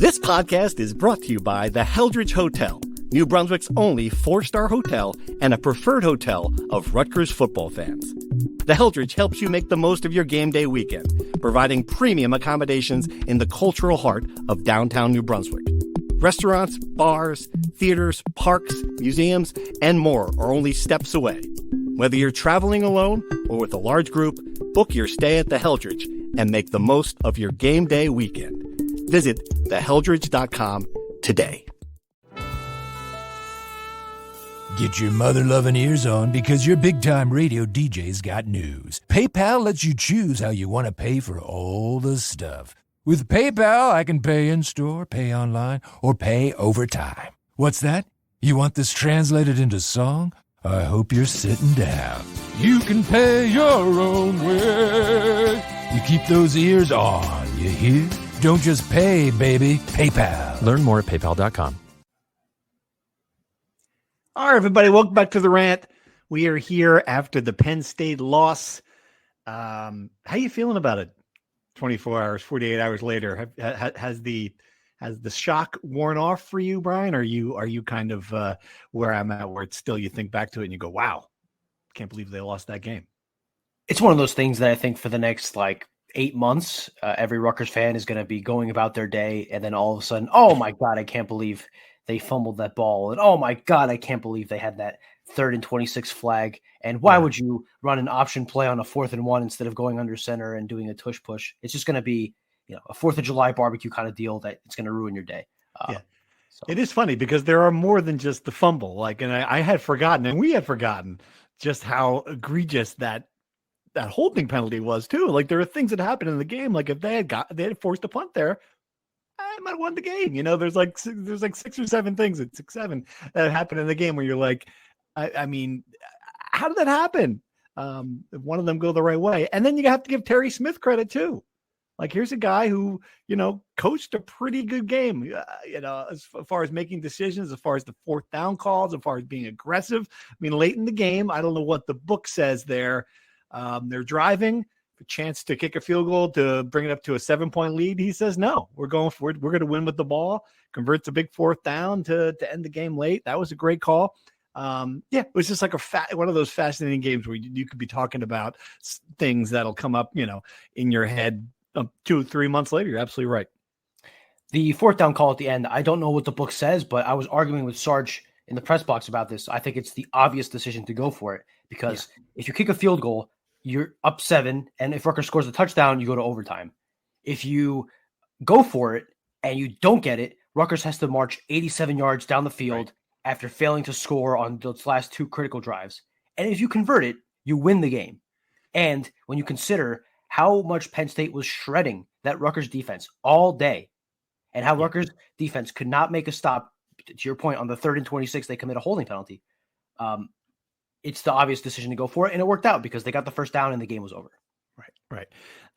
This podcast is brought to you by the Heldridge Hotel, New Brunswick's only 4-star hotel and a preferred hotel of Rutgers football fans. The Heldridge helps you make the most of your game day weekend, providing premium accommodations in the cultural heart of downtown New Brunswick. Restaurants, bars, theaters, parks, museums, and more are only steps away. Whether you're traveling alone or with a large group, book your stay at the Heldridge and make the most of your game day weekend. Visit theheldridge.com today. Get your mother-loving ears on because your big-time radio DJ's got news. PayPal lets you choose how you want to pay for all the stuff. With PayPal, I can pay in-store, pay online, or pay over time. What's that? You want this translated into song? I hope you're sitting down. You can pay your own way. You keep those ears on, you hear? Don't just pay, baby. PayPal. Learn more at paypal.com. All right, everybody, welcome back to the rant. We are here after the Penn State loss. How you feeling about it? 24 hours, 48 hours later, has the shock worn off for you, Brian? Are you kind of where I'm at, where it's still you think back to it and you go, wow, can't believe they lost that game? It's one of those things that I think for the next 8 months, every Rutgers fan is going to be going about their day, and then all of a sudden, oh my God, I can't believe they fumbled that ball, and oh my God, I can't believe they had that 3rd and 26 flag, and why would you run an option play on a 4th and 1 instead of going under center and doing a tush push? It's just going to be, a 4th of July barbecue kind of deal that it's going to ruin your day. So. It is funny because there are more than just the fumble. And I had forgotten, and we had forgotten just how egregious that holding penalty was too. There are things that happened in the game. If they had forced a punt there, I might have won the game. There's 6 or 7 things at 6-7 that happened in the game where you're like, I mean, how did that happen? If one of them go the right way, and then you have to give Terry Smith credit too. Here's a guy who, coached a pretty good game, as far as making decisions, as far as the 4th down calls, as far as being aggressive. I mean, late in the game, I don't know what the book says there. They're driving, a chance to kick a field goal to bring it up to a 7-point lead. He says, no, we're going for it. We're going to win with the ball, converts a big 4th down to end the game late. That was a great call. It was just one of those fascinating games where you could be talking about things that'll come up, in your head 2 or 3 months later. You're absolutely right. The 4th down call at the end, I don't know what the book says, but I was arguing with Sarge in the press box about this. I think it's the obvious decision to go for it because if you kick a field goal, you're up 7, and if Rutgers scores a touchdown, you go to overtime. If you go for it and you don't get it, Rutgers has to march 87 yards down the field after failing to score on those last 2 critical drives. And if you convert it, you win the game. And when you consider how much Penn State was shredding that Rutgers defense all day, and how Rutgers defense could not make a stop, to your point, on the 3rd and 26, they commit a holding penalty. It's the obvious decision to go for it, and it worked out because they got the 1st down and the game was over. Right.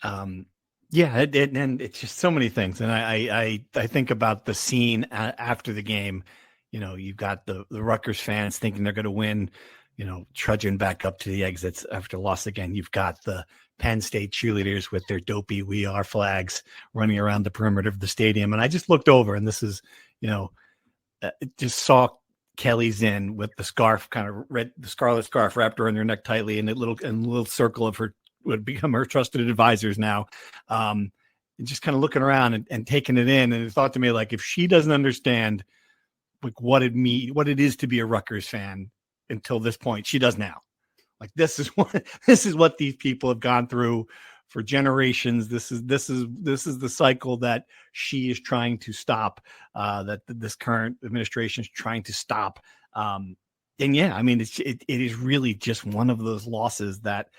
And it's just so many things. And I think about the scene after the game. You've got the Rutgers fans thinking they're going to win, trudging back up to the exits after loss again. You've got the Penn State cheerleaders with their dopey "We Are" flags running around the perimeter of the stadium. And I just looked over, and this is, just saw Kelly Zinn with the scarf, kind of the scarlet scarf wrapped around her neck tightly, and a little circle of her would become her trusted advisors now. And just kind of looking around and taking it in. And it thought to me, if she doesn't understand what it is to be a Rutgers fan until this point, she does now. This is what these people have gone through for generations. This is the cycle that she is trying to stop, that this current administration is trying to stop. It is really just one of those losses that,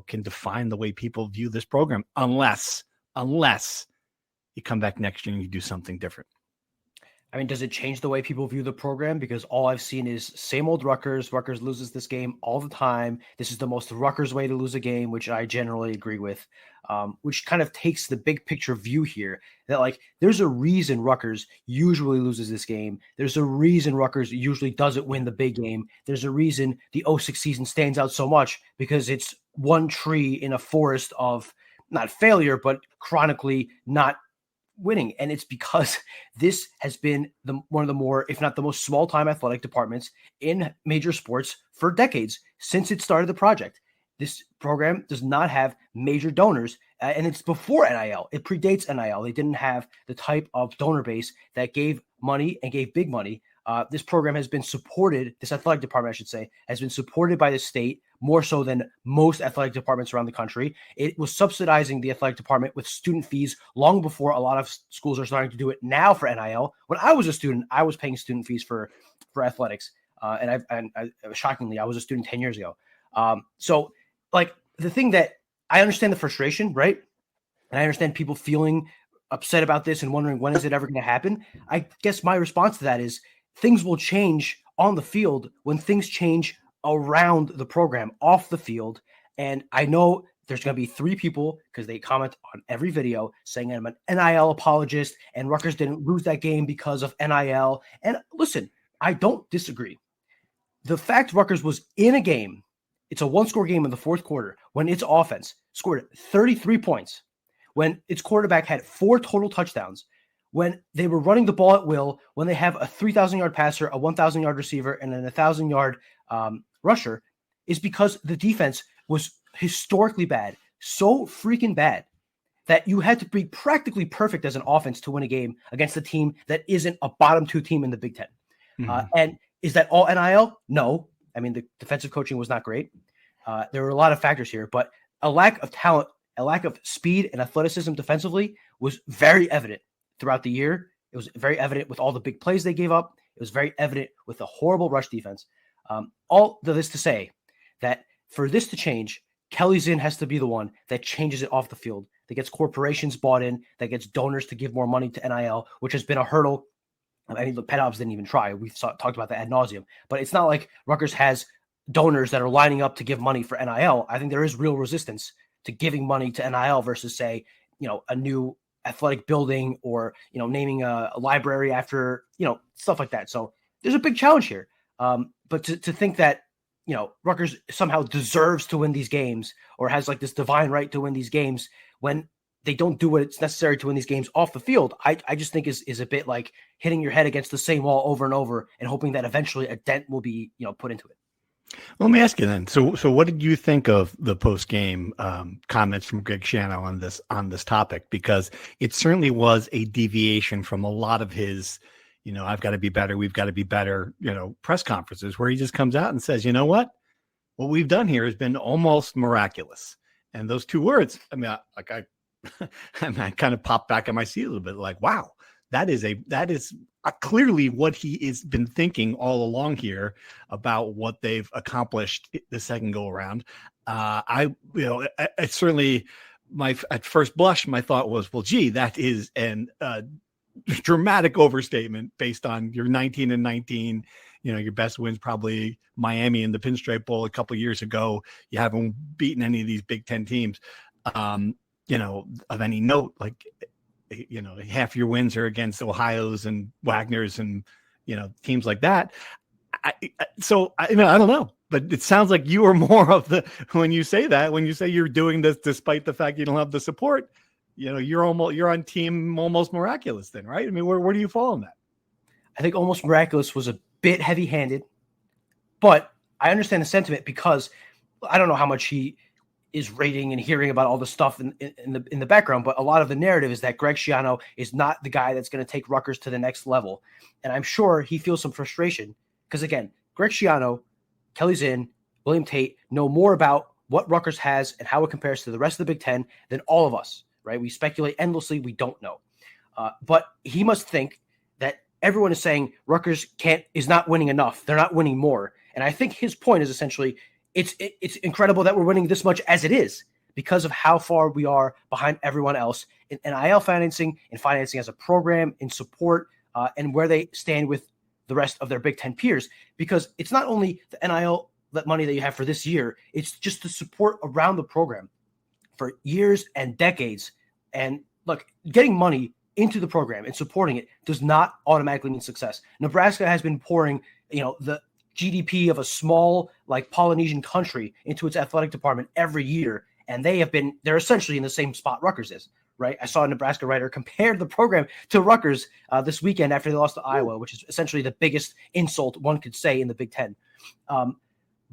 can define the way people view this program, unless you come back next year and you do something different. I mean, does it change the way people view the program? Because all I've seen is same old Rutgers. Rutgers loses this game all the time. This is the most Rutgers way to lose a game, which I generally agree with, which kind of takes the big picture view here that there's a reason Rutgers usually loses this game. There's a reason Rutgers usually doesn't win the big game. There's a reason the 06 season stands out so much because it's one tree in a forest of not failure, but chronically not winning. And it's because this has been one of the more, if not the most small-time athletic departments in major sports for decades since it started the project. This program does not have major donors, and it's before NIL. It predates NIL. They didn't have the type of donor base that gave money and gave big money. This program has been supported, this athletic department, I should say, has been supported by the state more so than most athletic departments around the country. It was subsidizing the athletic department with student fees long before a lot of schools are starting to do it now for NIL. When I was a student, I was paying student fees for athletics. And shockingly, I was a student 10 years ago. So like the thing that I understand the frustration, right? And I understand people feeling upset about this and wondering when is it ever going to happen. I guess my response to that is things will change on the field when things change around the program off the field. And I know there's going to be 3 people because they comment on every video saying I'm an NIL apologist and Rutgers didn't lose that game because of NIL. And listen, I don't disagree. The fact Rutgers was in a game, it's a 1-score game in the fourth quarter, when its offense scored 33 points, when its quarterback had 4 total touchdowns, when they were running the ball at will, when they have a 3,000-yard passer, a 1,000-yard receiver, and an 1,000-yard rusher, is because the defense was historically bad, so freaking bad that you had to be practically perfect as an offense to win a game against a team that isn't a bottom 2 team in the Big Ten. And is that all NIL? No. I mean, the defensive coaching was not great. There were a lot of factors here, but a lack of talent, a lack of speed and athleticism defensively was very evident throughout the year. It was very evident with all the big plays they gave up. It was very evident with the horrible rush defense. All of this to say that for this to change, Kelly Zinn has to be the one that changes it off the field, that gets corporations bought in, that gets donors to give more money to NIL, which has been a hurdle. I mean, the Penn Ops didn't even try. We've talked about that ad nauseum, but it's not like Rutgers has donors that are lining up to give money for NIL. I think there is real resistance to giving money to NIL versus, say, a new athletic building or, naming a library after, stuff like that. So there's a big challenge here. But to think that, Rutgers somehow deserves to win these games or has like this divine right to win these games when they don't do what's necessary to win these games off the field, I just think is a bit like hitting your head against the same wall over and over and hoping that eventually a dent will be, put into it. Well, let me ask you then. So what did you think of the post-game comments from Greg Schiano on this topic? Because it certainly was a deviation from a lot of his, I've got to be better, we've got to be better, press conferences where he just comes out and says, you know what we've done here has been almost miraculous. And those 2 words, I mean, I kind of popped back in my seat a little bit like, wow, that is clearly what he has been thinking all along here about what they've accomplished the second go around. I certainly at first blush, my thought was, well, gee, that is an dramatic overstatement based on your 19-19. Your best wins probably Miami in the Pinstripe Bowl a couple of years ago. You haven't beaten any of these Big Ten teams. Of any note, like, half your wins are against Ohio's and Wagner's and, teams like that. I don't know, but it sounds like you are more of when you say you're doing this despite the fact you don't have the support, you're on team almost miraculous then, right? I mean, where do you fall on that? I think almost miraculous was a bit heavy-handed, but I understand the sentiment because I don't know how much he is rating and hearing about all the stuff in the background, but a lot of the narrative is that Greg Schiano is not the guy that's going to take Rutgers to the next level. And I'm sure he feels some frustration because, again, Greg Schiano, Kelly Zinn, William Tate know more about what Rutgers has and how it compares to the rest of the Big Ten than all of us, right? We speculate endlessly. We don't know. But he must think that everyone is saying Rutgers is not winning enough. They're not winning more. And I think his point is essentially it's incredible that we're winning this much as it is because of how far we are behind everyone else in NIL financing, in financing as a program, in support, and where they stand with the rest of their Big Ten peers. Because it's not only the NIL money that you have for this year, it's just the support around the program for years and decades. And look, getting money into the program and supporting it does not automatically mean success. Nebraska has been pouring, the GDP of a small, like Polynesian country into its athletic department every year. And they're essentially in the same spot Rutgers is, right? I saw a Nebraska writer compare the program to Rutgers this weekend after they lost to Iowa, which is essentially the biggest insult one could say in the Big Ten.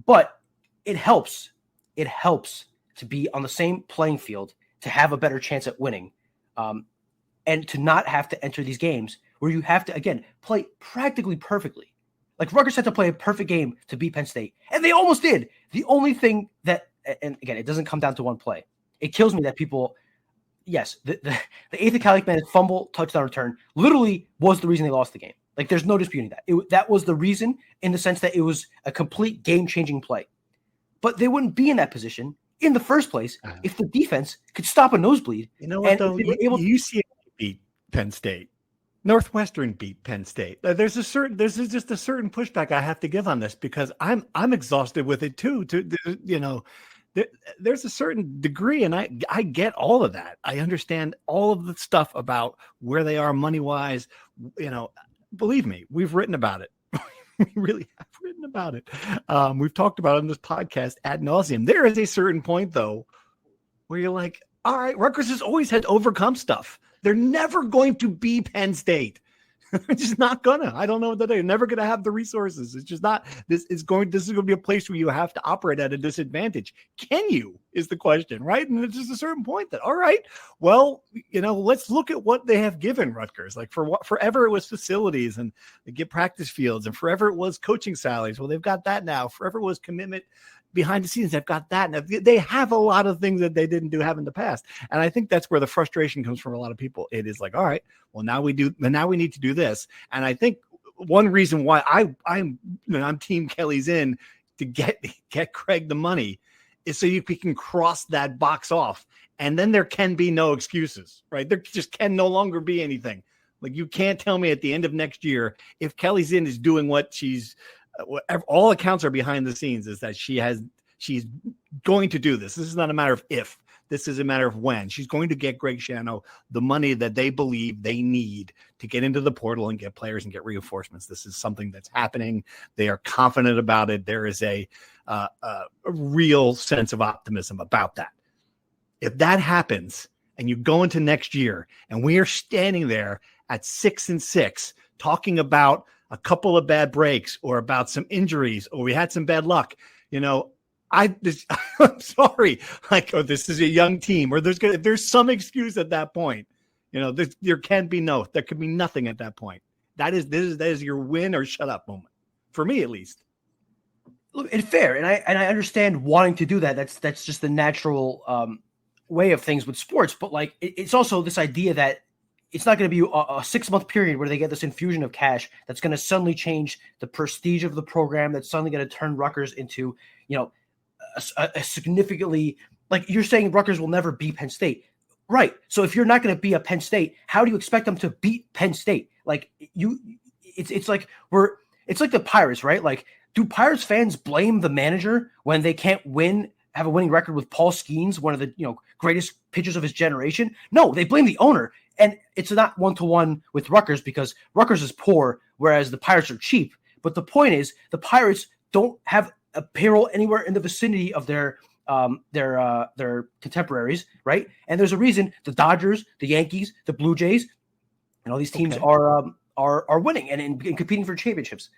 But it helps. It helps to be on the same playing field, to have a better chance at winning, and to not have to enter these games where you have to, again, play practically perfectly. Like Rutgers had to play a perfect game to beat Penn State, and they almost did. The only thing that, and again, it doesn't come down to one play. It kills me that people, yes, the Ethan Calicman's fumble touchdown return literally was the reason they lost the game. Like there's no disputing that. That was the reason, in the sense that it was a complete game-changing play. But they wouldn't be in that position in the first place if the defense could stop a nosebleed. You know what, though? UCLA beat Penn State. Northwestern beat Penn State. There's just a certain pushback I have to give on this, because I'm exhausted with it too. There's a certain degree, and I get all of that. I understand all of the stuff about where they are money wise. Believe me, we've written about it. We really have written about it. We've talked about it on this podcast ad nauseum. There is a certain point, though, where you're like, all right, Rutgers has always had to overcome stuff. They're never going to be Penn State. They're just not gonna. I don't know what they're never gonna have the resources. It's just not. This is going to be a place where you have to operate at a disadvantage. Can you? Is the question, right? And it's just a certain point that, all right, well, let's look at what they have given Rutgers. Like forever it was facilities, and they get practice fields, and forever it was coaching salaries. Well, they've got that now. Forever it was commitment behind the scenes. They've got that. Now they have a lot of things that they didn't have in the past. And I think that's where the frustration comes from a lot of people. It is like, all right, well, now we need to do this. And I think one reason why I'm Team Kelly's in to get Craig the money is so we can cross that box off. And then there can be no excuses, right? There just can no longer be anything. Like, you can't tell me at the end of next year, if Kelly's in is doing what she's, all accounts are behind the scenes, is that she's going to do this. This is not a matter of if, this is a matter of when. She's going to get Greg Schiano the money that they believe they need to get into the portal and get players and get reinforcements. This is something that's happening. They are confident about it. There is a real sense of optimism about that. If that happens and you go into next year and we are standing there at 6-6 talking about a couple of bad breaks or about some injuries, or we had some bad luck, I'm sorry, like, oh, this is a young team, or there's some excuse at that point. There could be nothing at that point. That is your win or shut up moment, for me at least. Look, it's fair, and I understand wanting to do that. That's just the natural way of things with sports. But like, it's also this idea that it's not going to be a 6-month period where they get this infusion of cash that's going to suddenly change the prestige of the program. That's suddenly going to turn Rutgers into, a significantly, like you're saying, Rutgers will never beat Penn State. Right. So if you're not going to be a Penn State, how do you expect them to beat Penn State? Like it's like the Pirates, right? Like, do Pirates fans blame the manager when they can't have a winning record with Paul Skeens, one of the greatest pitchers of his generation? No, they blame the owner. And it's not one-to-one with Rutgers, because Rutgers is poor, whereas the Pirates are cheap. But the point is, the Pirates don't have a payroll anywhere in the vicinity of their contemporaries, right? And there's a reason the Dodgers, the Yankees, the Blue Jays, and all these teams are winning and competing for championships.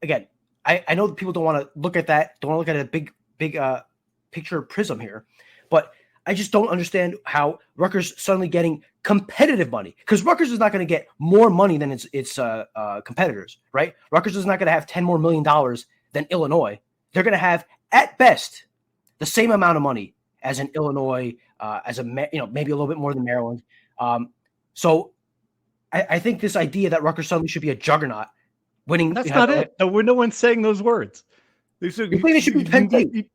Again, I know that people don't want to look at that, don't want to look at a big picture prism here, but I just don't understand how Rutgers suddenly getting competitive money, because Rutgers is not going to get more money than its competitors, right? Rutgers is not going to have $10 more million than Illinois. They're going to have, at best, the same amount of money as in Illinois, maybe a little bit more than Maryland. So I think this idea that Rutgers suddenly should be a juggernaut, winning. That's not it. No one's saying those words. You think they should be Penn State?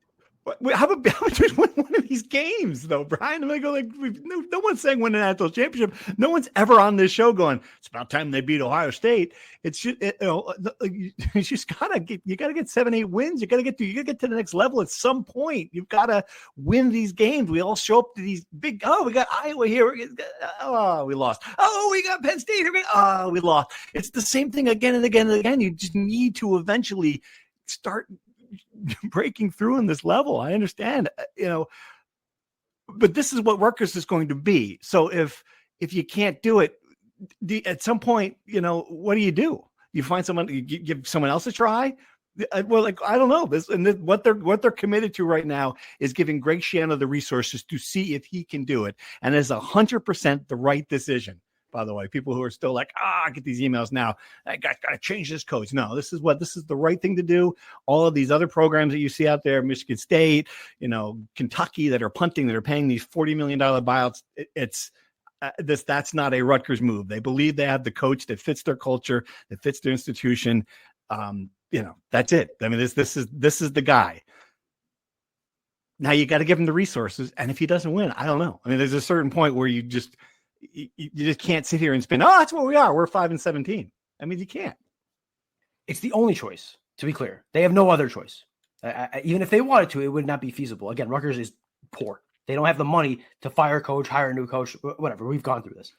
How about just win one of these games, though, Brian? I'm like, no one's saying win a national championship. No one's ever on this show going, it's about time they beat Ohio State. It's just, you just gotta get 7-8 wins. You gotta get to the next level at some point. You've got to win these games. We all show up to these big. Oh, we got Iowa here. Oh, we lost. Oh, we got Penn State here. Oh, we lost. It's the same thing again and again and again. You just need to eventually start breaking through in this level. I understand, but this is what Rutgers is going to be. So if you can't do it, at some point, what do? You find someone, you give someone else a try. Well, like, I don't know this, and what they're committed to right now is giving Greg Schiano the resources to see if he can do it. And it's 100% the right decision. By the way, people who are still like, I get these emails now. I got to change this coach. No, this is the right thing to do. All of these other programs that you see out there, Michigan State, Kentucky, that are punting, that are paying these $40 million buyouts. That's not a Rutgers move. They believe they have the coach that fits their culture, that fits their institution. That's it. I mean, this is the guy. Now you got to give him the resources. And if he doesn't win, I don't know. I mean, there's a certain point where you just can't sit here and spin. Oh, that's what we are. We're 5-17. I mean, you can't. It's the only choice, to be clear. They have no other choice. Even if they wanted to, it would not be feasible. Again, Rutgers is poor. They don't have the money to fire a coach, hire a new coach, whatever. We've gone through this.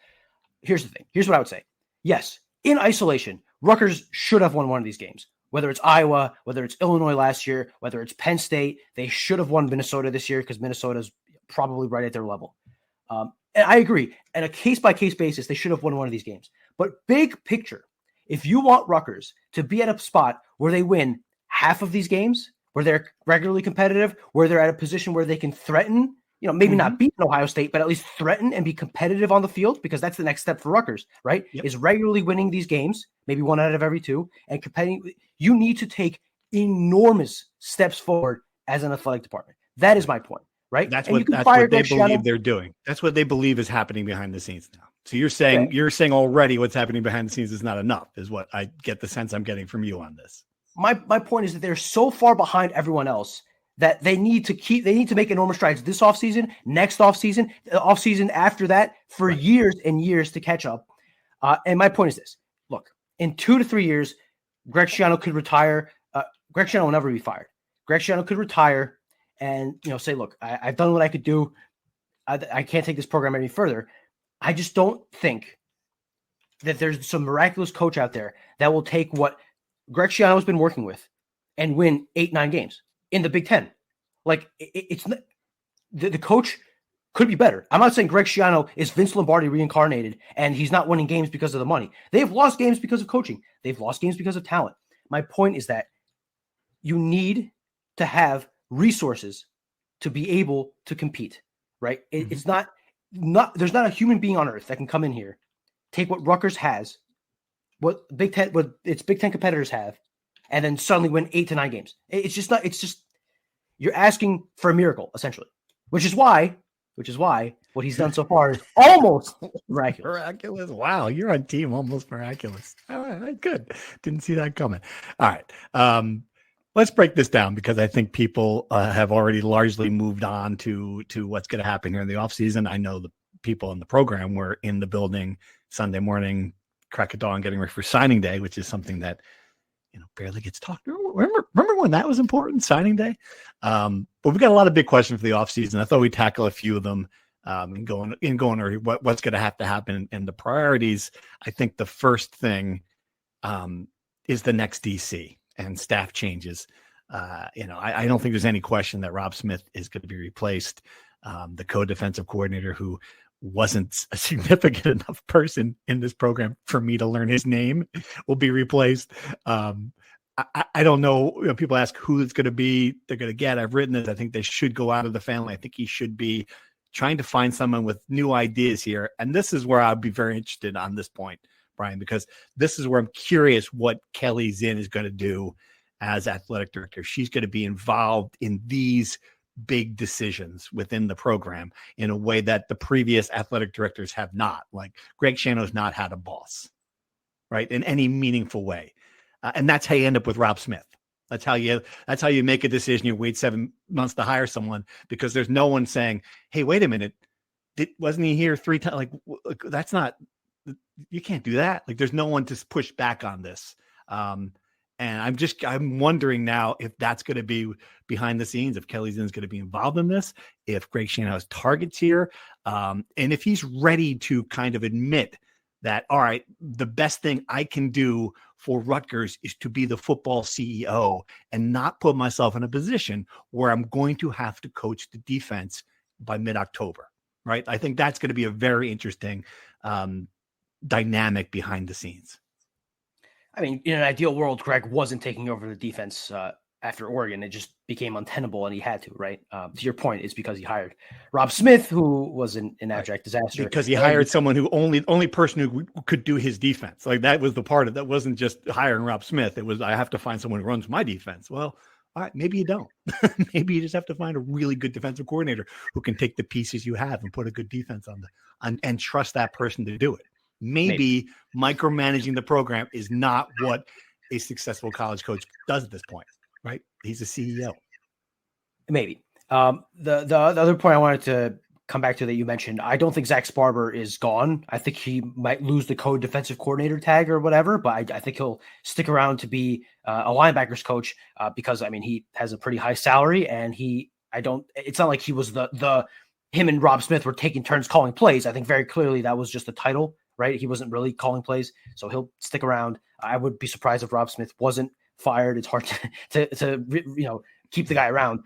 Here's the thing. Here's what I would say. Yes, in isolation, Rutgers should have won one of these games. Whether it's Iowa, whether it's Illinois last year, whether it's Penn State, they should have won Minnesota this year because Minnesota's probably right at their level. And I agree. On a case-by-case basis, they should have won one of these games. But big picture, if you want Rutgers to be at a spot where they win half of these games, where they're regularly competitive, where they're at a position where they can threaten, maybe not beat Ohio State, but at least threaten and be competitive on the field, because that's the next step for Rutgers, right? Yep. Is regularly winning these games, maybe one out of every two, and competing. You need to take enormous steps forward as an athletic department. That is my point, right? That's what they believe they're doing. That's what they believe is happening behind the scenes now. So you're saying already what's happening behind the scenes is not enough, is what I get the sense I'm getting from you on this. My point is that they're so far behind everyone else that they need to make enormous strides this offseason, next offseason, the offseason after that, for years and years to catch up. And my point is this. Look, in 2 to 3 years, Greg Schiano could retire. Greg Schiano will never be fired. Greg Schiano could retire and say, look, I've done what I could do. I can't take this program any further. I just don't think that there's some miraculous coach out there that will take what Greg Schiano has been working with and win 8-9 games in the Big Ten. Like, it's not, the coach could be better. I'm not saying Greg Schiano is Vince Lombardi reincarnated and he's not winning games because of the money. They've lost games because of coaching. They've lost games because of talent. My point is that you need to have resources to be able to compete, right? It's not there's not a human being on earth that can come in here, take what Rutgers has, what its Big Ten competitors have, and then suddenly win 8 to 9 games. It's just you're asking for a miracle, essentially, which is why what he's done so far is almost miraculous. Miraculous. Wow. You're on team almost miraculous. All right. Good. Didn't see that coming. All right. Let's break this down, because I think people have already largely moved on to what's going to happen here in the offseason. I know the people in the program were in the building Sunday morning, crack of dawn, getting ready for signing day, which is something that barely gets talked. Remember when that was important, signing day? But we've got a lot of big questions for the offseason. I thought we'd tackle a few of them and going over what's going to have to happen and the priorities. I think the first thing is the next DC and staff changes. I don't think there's any question that Rob Smith is going to be replaced. The co-defensive coordinator, who wasn't a significant enough person in this program for me to learn his name, will be replaced. I don't know. People ask who it's going to be. They're going to get. I've written it. I think they should go out of the family. I think he should be trying to find someone with new ideas here. And this is where I'd be very interested on this point, Brian, because this is where I'm curious what Kelly Zinn is going to do as athletic director. She's going to be involved in these big decisions within the program in a way that the previous athletic directors have not. Like, Greg Schiano's not had a boss, right, in any meaningful way. And that's how you end up with Rob Smith. That's how you make a decision. You wait 7 months to hire someone because there's no one saying, hey, wait a minute, wasn't he here 3 times? Like, that's not, you can't do that. Like, there's no one to push back on this. And I'm wondering now if that's going to be behind the scenes, if Kelly Zinn's going to be involved in this, if Greg Schiano has targets here, and if he's ready to kind of admit that, all right, the best thing I can do for Rutgers is to be the football CEO and not put myself in a position where I'm going to have to coach the defense by mid-October, right? I think that's going to be a very interesting dynamic behind the scenes. I mean, in an ideal world, Greg wasn't taking over the defense after Oregon. It just became untenable, and he had to, right? To your point, it's because he hired Rob Smith, who was an abject disaster. Because he hired someone who only person who could do his defense. Like, that was the part of that. Wasn't just hiring Rob Smith. It was, I have to find someone who runs my defense. Well, all right, maybe you don't. Maybe you just have to find a really good defensive coordinator who can take the pieces you have and put a good defense on and trust that person to do it. Maybe micromanaging the program is not what a successful college coach does at this point, right? He's a CEO. Maybe. The other point I wanted to come back to that you mentioned, I don't think Zach Sparber is gone. I think he might lose the co-defensive coordinator tag or whatever, but I think he'll stick around to be a linebackers coach because, I mean, he has a pretty high salary, and it's not like he was him and Rob Smith were taking turns calling plays. I think very clearly that was just a title, right? He wasn't really calling plays, so he'll stick around. I would be surprised if Rob Smith wasn't fired. It's hard to keep the guy around.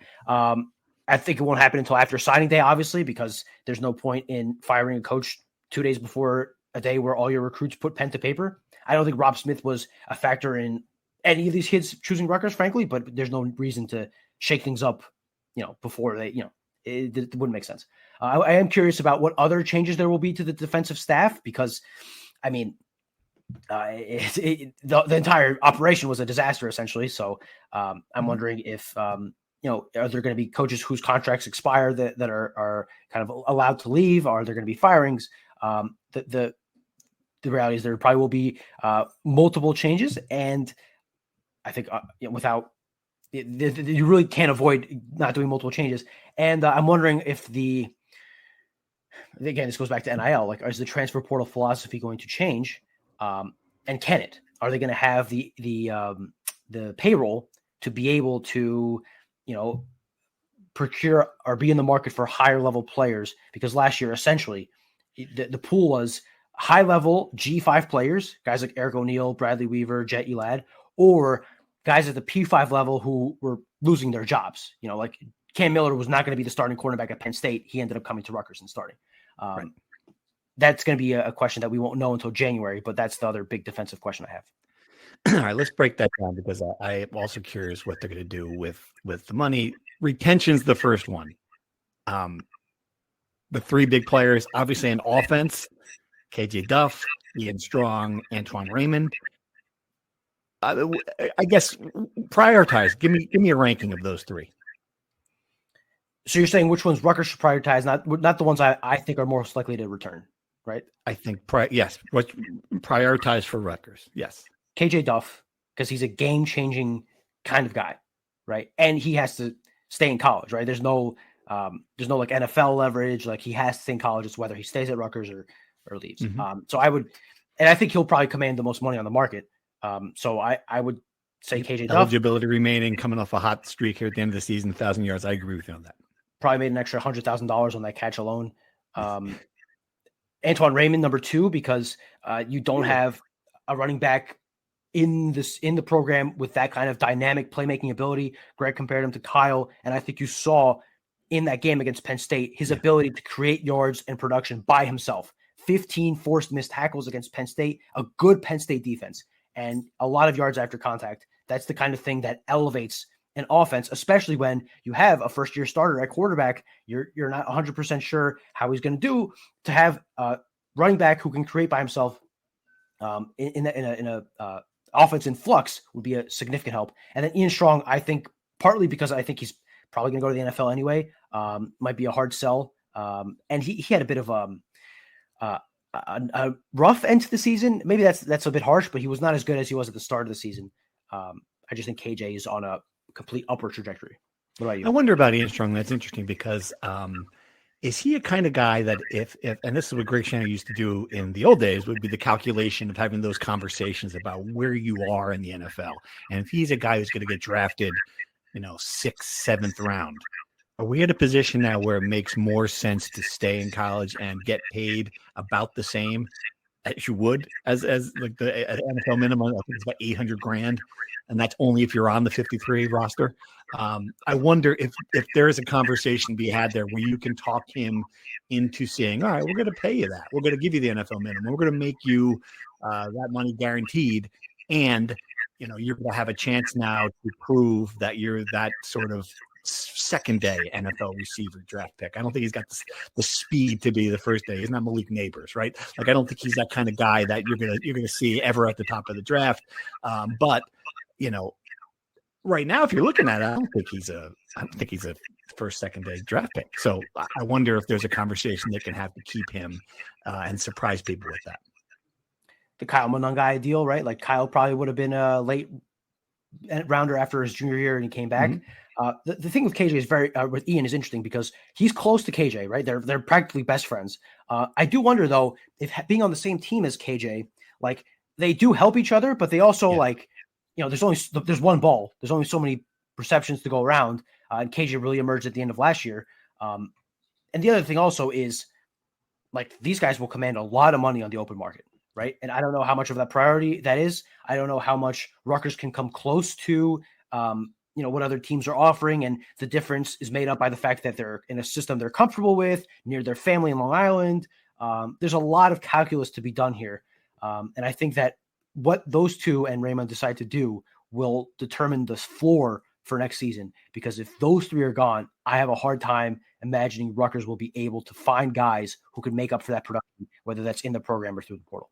I think it won't happen until after signing day, obviously, because there's no point in firing a coach 2 days before a day where all your recruits put pen to paper. I don't think Rob Smith was a factor in any of these kids choosing Rutgers, frankly, but there's no reason to shake things up, before they, it wouldn't make sense. I am curious about what other changes there will be to the defensive staff, because, I mean, the entire operation was a disaster, essentially. So I'm wondering if, are there going to be coaches whose contracts expire that are kind of allowed to leave? Are there going to be firings? The reality is there probably will be multiple changes, and I think without you really can't avoid not doing multiple changes. And I'm wondering if again, this goes back to NIL. Like, is the transfer portal philosophy going to change? And can it? Are they going to have the payroll to be able to, procure or be in the market for higher level players? Because last year, essentially, the pool was high level G5 players, guys like Eric O'Neal, Bradley Weaver, Jet Elad, or guys at the P5 level who were losing their jobs. Like Cam Miller was not going to be the starting cornerback at Penn State. He ended up coming to Rutgers and starting. Right. That's going to be a question that we won't know until January, but that's the other big defensive question I have. All right, let's break that down, because I am also curious what they're going to do with the money. Retention's the first one. The three big players, obviously, in offense: KJ Duff, Ian Strong, Antoine Raymond. I guess prioritize. Give me a ranking of those three. So you're saying which ones Rutgers should prioritize, not the ones I think are most likely to return, right? I think yes. What prioritize for Rutgers? Yes. KJ Duff, because he's a game-changing kind of guy, right? And he has to stay in college, right? There's no like NFL leverage. Like, he has to stay in college. It's whether he stays at Rutgers or leaves. Mm-hmm. So I think he'll probably command the most money on the market. So I would say KJ Duff. Eligibility remaining, coming off a hot streak here at the end of the season, 1,000 yards. I agree with you on that. Probably made an extra $100,000 on that catch alone. Antoine Raymond, number 2, because you don't have a running back in the program with that kind of dynamic playmaking ability. Greg compared him to Kyle, and I think you saw in that game against Penn State his ability to create yards and production by himself. 15 forced missed tackles against Penn State, a good Penn State defense, and a lot of yards after contact. That's the kind of thing that elevates an offense, especially when you have a first-year starter at quarterback. You're not 100% sure how he's going to do. To have a running back who can create by himself in a offense in flux would be a significant help. And then Ian Strong, I think, partly because I think he's probably going to go to the NFL anyway, might be a hard sell. And he had a bit of a rough end to the season. Maybe that's a bit harsh, but he was not as good as he was at the start of the season. I just think KJ is on a complete upward trajectory. What about you? I wonder about Ian Strong. That's interesting, because is he a kind of guy that if and this is what Greg Shannon used to do in the old days, would be the calculation of having those conversations about where you are in the NFL. And if he's a guy who's going to get drafted, 6th, 7th round, are we at a position now where it makes more sense to stay in college and get paid about the same as you would as like the NFL minimum? I think it's about $800,000 and that's only if you're on the 53 roster. I wonder if there is a conversation to be had there where you can talk him into saying, all right, we're going to pay you that. We're going to give you the NFL minimum. We're going to make you that money guaranteed. And, you're going to have a chance now to prove that you're that sort of second day NFL receiver draft pick. I don't think he's got the speed to be the first day. He's not Malik Neighbors, right? Like, I don't think he's that kind of guy that you're gonna see ever at the top of the draft. But right now, if you're looking at it, I don't think he's a first, second day draft pick. So I wonder if there's a conversation they can have to keep him and surprise people with that. The Kyle Monangai deal, right? Like, Kyle probably would have been a late rounder after his junior year and he came back. Mm-hmm. The thing with KJ is with Ian is interesting because he's close to KJ, right? They're practically best friends. I do wonder though, if being on the same team as KJ, like, they do help each other, but they also there's one ball. There's only so many receptions to go around. And KJ really emerged at the end of last year. And the other thing also is, like, these guys will command a lot of money on the open market, right? And I don't know how much of that priority that is. I don't know how much Rutgers can come close to, what other teams are offering. And the difference is made up by the fact that they're in a system they're comfortable with, near their family in Long Island. There's a lot of calculus to be done here. And I think that what those two and Raymond decide to do will determine the floor for next season. Because if those three are gone, I have a hard time imagining Rutgers will be able to find guys who could make up for that production, whether that's in the program or through the portal.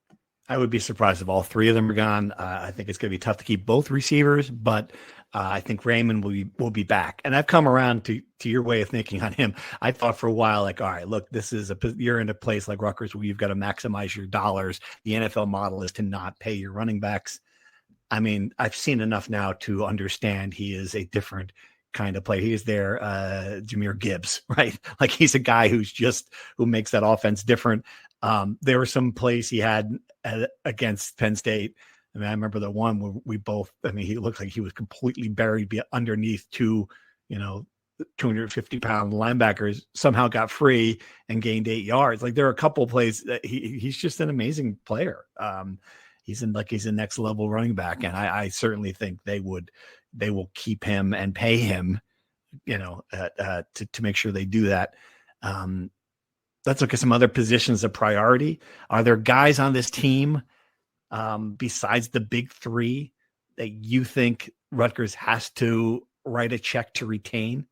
I would be surprised if all three of them are gone. I think it's going to be tough to keep both receivers, but I think Raymond will be back. And I've come around to your way of thinking on him. I thought for a while, like, all right, look, you're in a place like Rutgers where you've got to maximize your dollars. The NFL model is to not pay your running backs. I mean, I've seen enough now to understand he is a different kind of player. He is their Jahmyr Gibbs, right? Like, he's a guy who makes that offense different. There were some plays he had against Penn State. I mean, I remember the one where he looked like he was completely buried underneath two, 250-pound linebackers, somehow got free and gained 8 yards. Like, there are a couple of plays that he's just an amazing player. He's a next level running back. And I certainly think they will keep him and pay him, to make sure they do that. Let's look at some other positions of priority. Are there guys on this team besides the big three that you think Rutgers has to write a check to retain?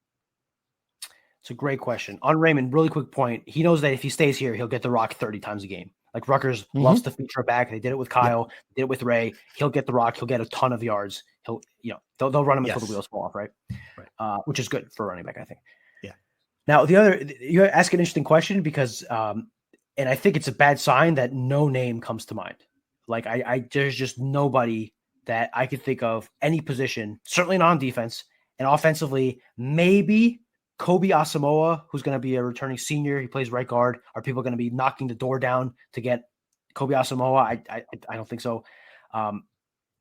It's a great question. On Raymond, really quick point. He knows that if he stays here, he'll get the rock 30 times a game. Like, Rutgers loves to feature back. They did it with Kyle. They did it with Ray. He'll get the rock. He'll get a ton of yards. They'll run him until the wheels fall off, right? Which is good for a running back, I think. Yeah. Now, you ask an interesting question because, and I think it's a bad sign that no name comes to mind. Like, there's just nobody that I could think of any position, certainly not on defense, and offensively, maybe Kobe Asamoah, who's going to be a returning senior. He plays right guard. Are people going to be knocking the door down to get Kobe Asamoah? I don't think so.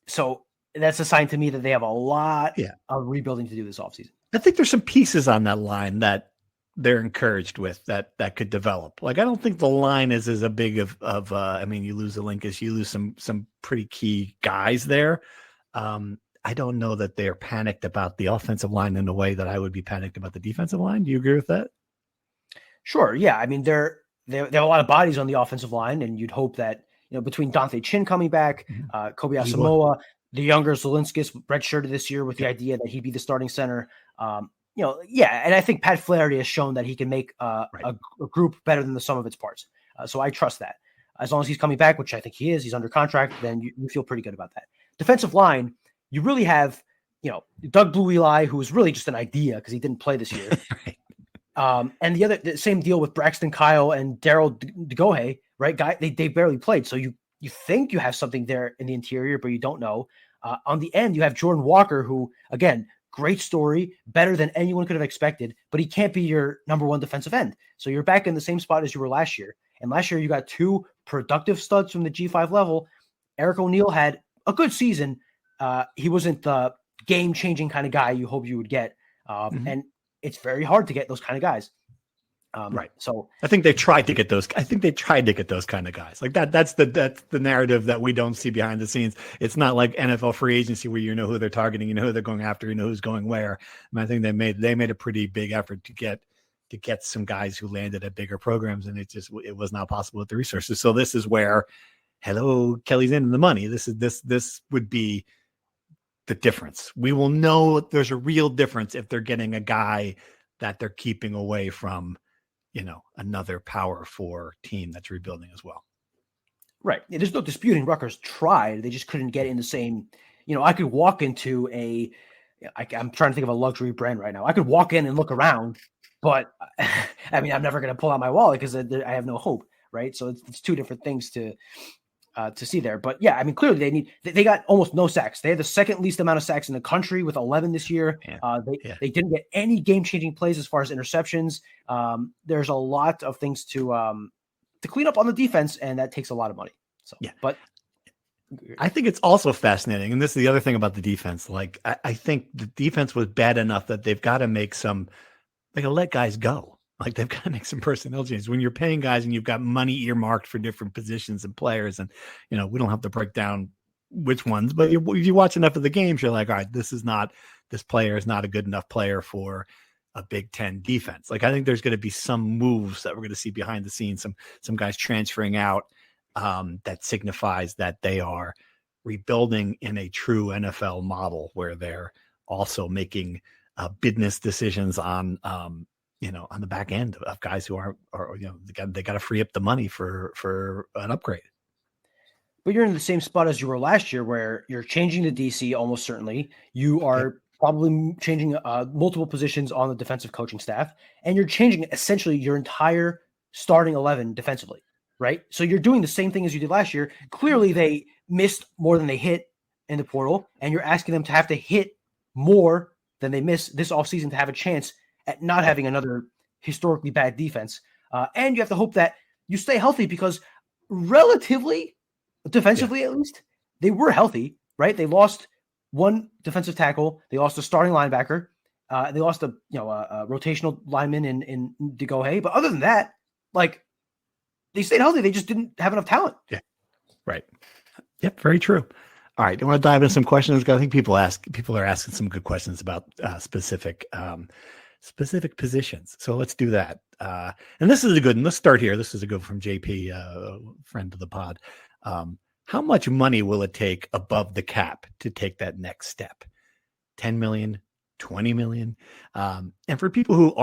So that's a sign to me that they have a lot of rebuilding to do this offseason. I think there's some pieces on that line that they're encouraged with that could develop. Like, I don't think the line is as a big of you lose a Linkus, you lose some pretty key guys there. I don't know that they're panicked about the offensive line in a way that I would be panicked about the defensive line. Do you agree with that? Sure. Yeah. I mean, they have a lot of bodies on the offensive line, and you'd hope that, between Dante Chin coming back, Kobe Asamoah, the younger Zelinskis redshirted this year with the idea that he'd be the starting center. And I think Pat Flaherty has shown that he can make a group better than the sum of its parts. So I trust that. As long as he's coming back, which I think he is, he's under contract, then you feel pretty good about that. Defensive line, you really have, Doug Blue Eli, who was really just an idea because he didn't play this year. And the same deal with Braxton Kyle and Daryl DeGohe, right? They barely played. So you think you have something there in the interior, but you don't know. On the end, you have Jordan Walker, who, again, great story, better than anyone could have expected, but he can't be your number one defensive end. So you're back in the same spot as you were last year. And last year you got two productive studs from the G5 level. Eric O'Neill had a good season. He wasn't the game-changing kind of guy you hope you would get. And it's very hard to get those kind of guys. Right. So I think they tried to get those. I think they tried to get those kind of guys like that. That's the narrative that we don't see behind the scenes. It's not like NFL free agency where you know who they're targeting, you know who they're going after, you know who's going where. And I think they made a pretty big effort to get some guys who landed at bigger programs, and it was not possible with the resources. So this is where, hello, Kelly's in the money. This would be the difference. We will know there's a real difference if they're getting a guy that they're keeping away from, another Power 4 team that's rebuilding as well. Right. There's no disputing Rutgers tried. They just couldn't get in the same, I could walk into I'm trying to think of a luxury brand right now. I could walk in and look around, but I mean, I'm never going to pull out my wallet because I have no hope. Right. So it's two different things to see there. But yeah, I mean, clearly they got almost no sacks. They had the second least amount of sacks in the country with 11 this year. They didn't get any game-changing plays as far as interceptions. There's a lot of things to clean up on the defense, and that takes a lot of money. So, yeah, but I think it's also fascinating. And this is the other thing about the defense. Like, I think the defense was bad enough that they've got to make let guys go. Like, they've got to make some personnel changes when you're paying guys and you've got money earmarked for different positions and players. And, we don't have to break down which ones, but if you watch enough of the games, you're like, all right, this player is not a good enough player for a Big Ten defense. Like, I think there's going to be some moves that we're going to see behind the scenes, some guys transferring out that signifies that they are rebuilding in a true NFL model where they're also making business decisions on the back end of guys who they got to free up the money for an upgrade. But you're in the same spot as you were last year, where you're changing the DC almost certainly. You are probably changing multiple positions on the defensive coaching staff, and you're changing essentially your entire starting 11 defensively, right? So you're doing the same thing as you did last year. Clearly, they missed more than they hit in the portal, and you're asking them to have to hit more than they missed this offseason to have a chance at not having another historically bad defense. And you have to hope that you stay healthy because relatively, defensively at least, they were healthy, right? They lost one defensive tackle. They lost a starting linebacker. They lost a rotational lineman in DeGohe. But other than that, they stayed healthy. They just didn't have enough talent. Yeah, right. Yep, very true. All right, I want to dive into some questions. I think people are asking some good questions about specific positions. So let's do that. And this is a good one. Let's start here. This is a good from JP, friend of the pod. How much money will it take above the cap to take that next step? 10 million, 20 million. And for people who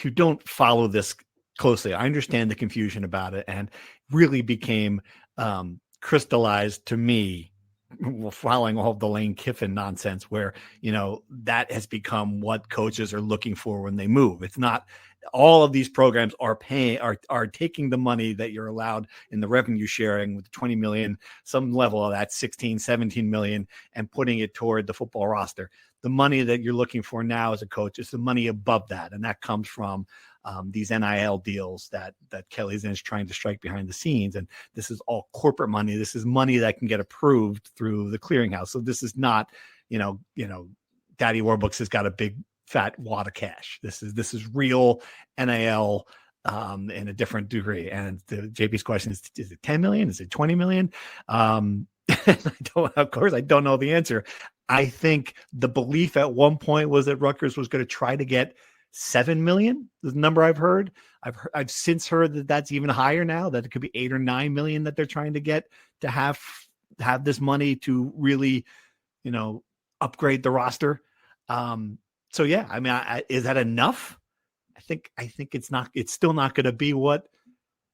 who don't follow this closely, I understand the confusion about it, and really became crystallized to me following all of the Lane Kiffin nonsense where, that has become what coaches are looking for when they move. It's not all of these programs are taking the money that you're allowed in the revenue sharing with 20 million, some level of that 16, 17 million, and putting it toward the football roster. The money that you're looking for now as a coach is the money above that. And that comes from these NIL deals that Kelly's is trying to strike behind the scenes. And this is all corporate money. This is money that can get approved through the clearinghouse. So this is not, Daddy Warbucks has got a big fat wad of cash. This is real NIL in a different degree. And JP's question is it 10 million? Is it 20 million? Of course, I don't know the answer. I think the belief at one point was that Rutgers was going to try to get 7 million, the number I've heard. I've since heard that that's even higher now, that it could be 8 or 9 million that they're trying to get to have this money to really, upgrade the roster. So yeah, I mean, is that enough? I think it's not. It's still not going to be what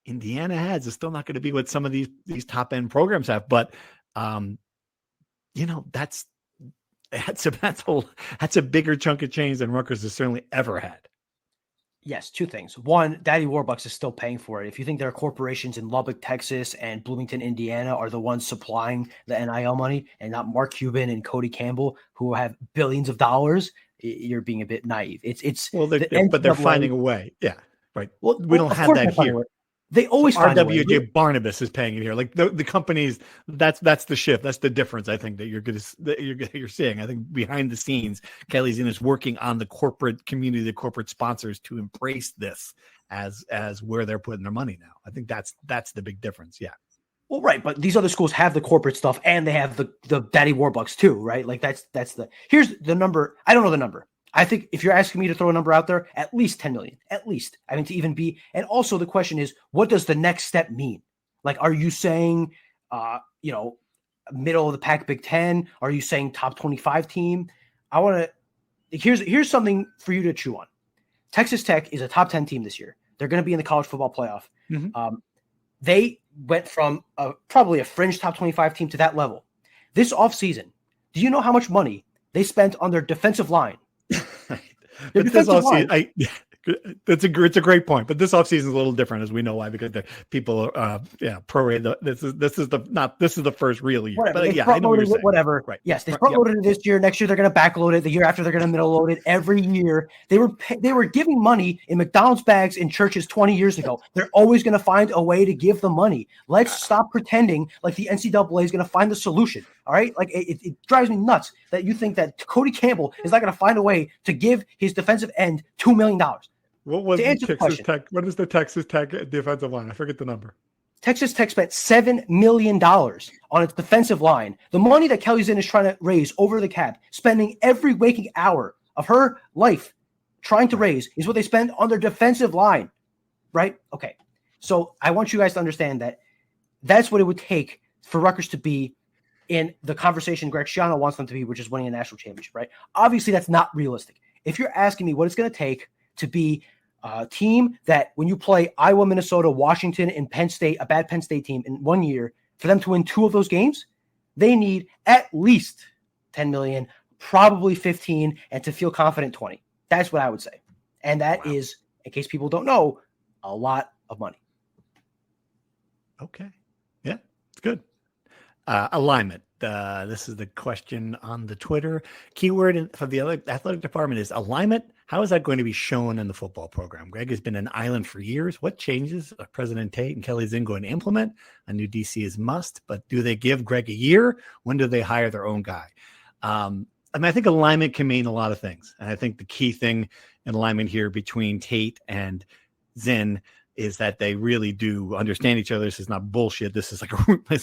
Indiana has. It's still not going to be what some of these top end programs have. But that's a bigger chunk of change than Rutgers has certainly ever had. Yes, two things. One, Daddy Warbucks is still paying for it. If you think there are corporations in Lubbock, Texas, and Bloomington, Indiana are the ones supplying the NIL money, and not Mark Cuban and Cody Campbell, who have billions of dollars, you're being a bit naive. But they're finding a way. Yeah, right. Well, we don't have that here. They always find RWJ Barnabas is paying it here. Like the companies, that's the shift. That's the difference. I think that you're seeing. I think behind the scenes, Kelly's in is working on the corporate community, the corporate sponsors to embrace this as where they're putting their money now. I think that's the big difference. Yeah. Well, right, but these other schools have the corporate stuff and they have the Daddy Warbucks too, right? Like here's the number. I don't know the number. I think if you're asking me to throw a number out there, at least 10 million, at least. I mean, to even be, and also the question is, what does the next step mean? Like, are you saying, middle of the pack Big Ten? Are you saying top 25 team? Here's something for you to chew on. Texas Tech is a top 10 team this year. They're going to be in the college football playoff. Mm-hmm. They went from probably a fringe top 25 team to that level. This offseason, do you know how much money they spent on their defensive line? It's a great point, but this offseason is a little different, as we know why, because the people prorate. This is the first real year. Whatever. But I know what you're saying. Whatever. Right. Yes, they front loaded it this year. Next year they're going to backload it. The year after they're going to middle load it. Every year they were giving money in McDonald's bags in churches 20 years ago. They're always going to find a way to give the money. Let's stop pretending like the NCAA is going to find the solution. All right, like it drives me nuts that you think that Cody Campbell is not going to find a way to give his defensive end $2 million. What was Texas Tech? What is the Texas Tech defensive line? I forget the number. Texas Tech spent $7 million on its defensive line. The money that Kelly Zinn is trying to raise over the cap, spending every waking hour of her life trying to raise, is what they spend on their defensive line, right? Okay, so I want you guys to understand that that's what it would take for Rutgers to be in the conversation Greg Schiano wants them to be, which is winning a national championship, right? Obviously, that's not realistic. If you're asking me what it's going to take to be a team that when you play Iowa, Minnesota, Washington, and Penn State, a bad Penn State team in 1 year, for them to win 2 of those games, they need at least 10 million, probably 15, and to feel confident 20. That's what I would say. And that is, in case people don't know, a lot of money. Okay. Yeah, it's good. Alignment. This is the question on the Twitter. Keyword for the athletic department is alignment. How is that going to be shown in the football program? Greg has been an island for years. What changes are President Tate and Kelly Zinn going to implement? A new DC is must, but do they give Greg a year? When do they hire their own guy? I think alignment can mean a lot of things. And I think the key thing in alignment here between Tate and Zinn is that they really do understand each other. This is not bullshit. This is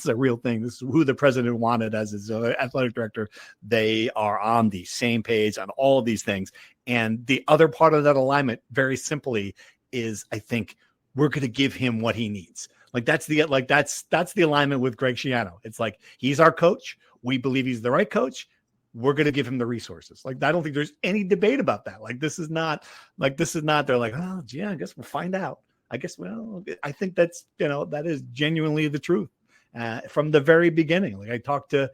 a real thing. This is who the president wanted as his athletic director. They are on the same page on all of these things. And the other part of that alignment, very simply, is I think we're going to give him what he needs. That's the alignment with Greg Schiano. It's like, he's our coach. We believe he's the right coach. We're going to give him the resources. I don't think there's any debate about that. This is not, they're like, oh, gee, I guess we'll find out. I think that's, that is genuinely the truth from the very beginning. I talked to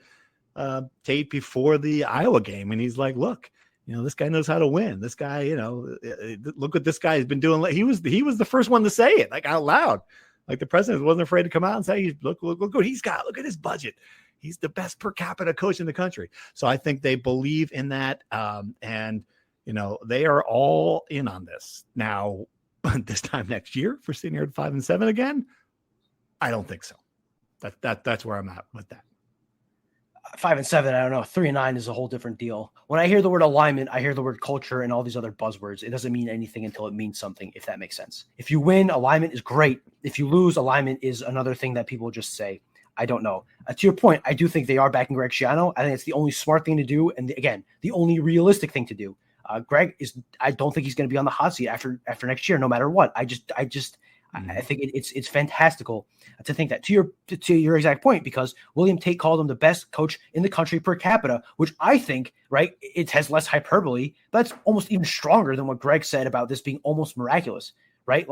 Tate before the Iowa game, and he's like, look, this guy knows how to win. This guy, look what this guy has been doing. He was the first one to say it out loud. The president wasn't afraid to come out and say, look what he's got. Look at his budget. He's the best per capita coach in the country. So I think they believe in that. And they are all in on this now. This time next year for sitting here at 5-7 again, I don't think so. That's where I'm at with that. 5-7, I don't know. 3-9 is a whole different deal. When I hear the word alignment, I hear the word culture and all these other buzzwords. It doesn't mean anything until it means something, if that makes sense. If you win, alignment is great. If you lose, alignment is another thing that people just say. I don't know. To your point, I do think they are backing Greg Schiano. I think it's the only smart thing to do, and again, the only realistic thing to do. Greg I don't think he's going to be on the hot seat after next year, no matter what. I think it's fantastical to think that, to your exact point, because William Tate called him the best coach in the country per capita, which I think, right, it has less hyperbole, but that's almost even stronger than what Greg said about this being almost miraculous, right?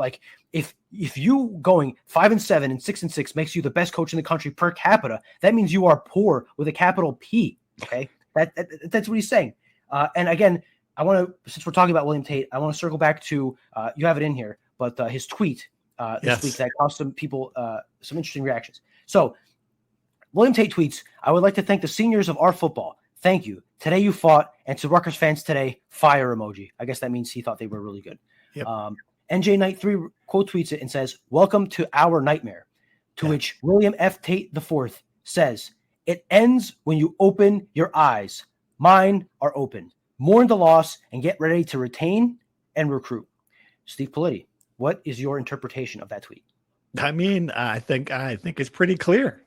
If you going 5-7 and 6-6 makes you the best coach in the country per capita, that means you are poor with a capital P. Okay, that's what he's saying. And again, since we're talking about William Tate, I want to circle back to you have it in here, but his tweet this week that caused some people some interesting reactions. So William Tate tweets, "I would like to thank the seniors of our football. Thank you. Today you fought, and to Rutgers fans today, fire emoji." I guess that means he thought they were really good. Yep. NJ Knight 3 quote tweets it and says, "Welcome to our nightmare." To which William F. Tate IV says, "It ends when you open your eyes. Mine are open. Mourn the loss and get ready to retain and recruit." Steve Politi, What is your interpretation of that tweet? I mean, I think it's pretty clear.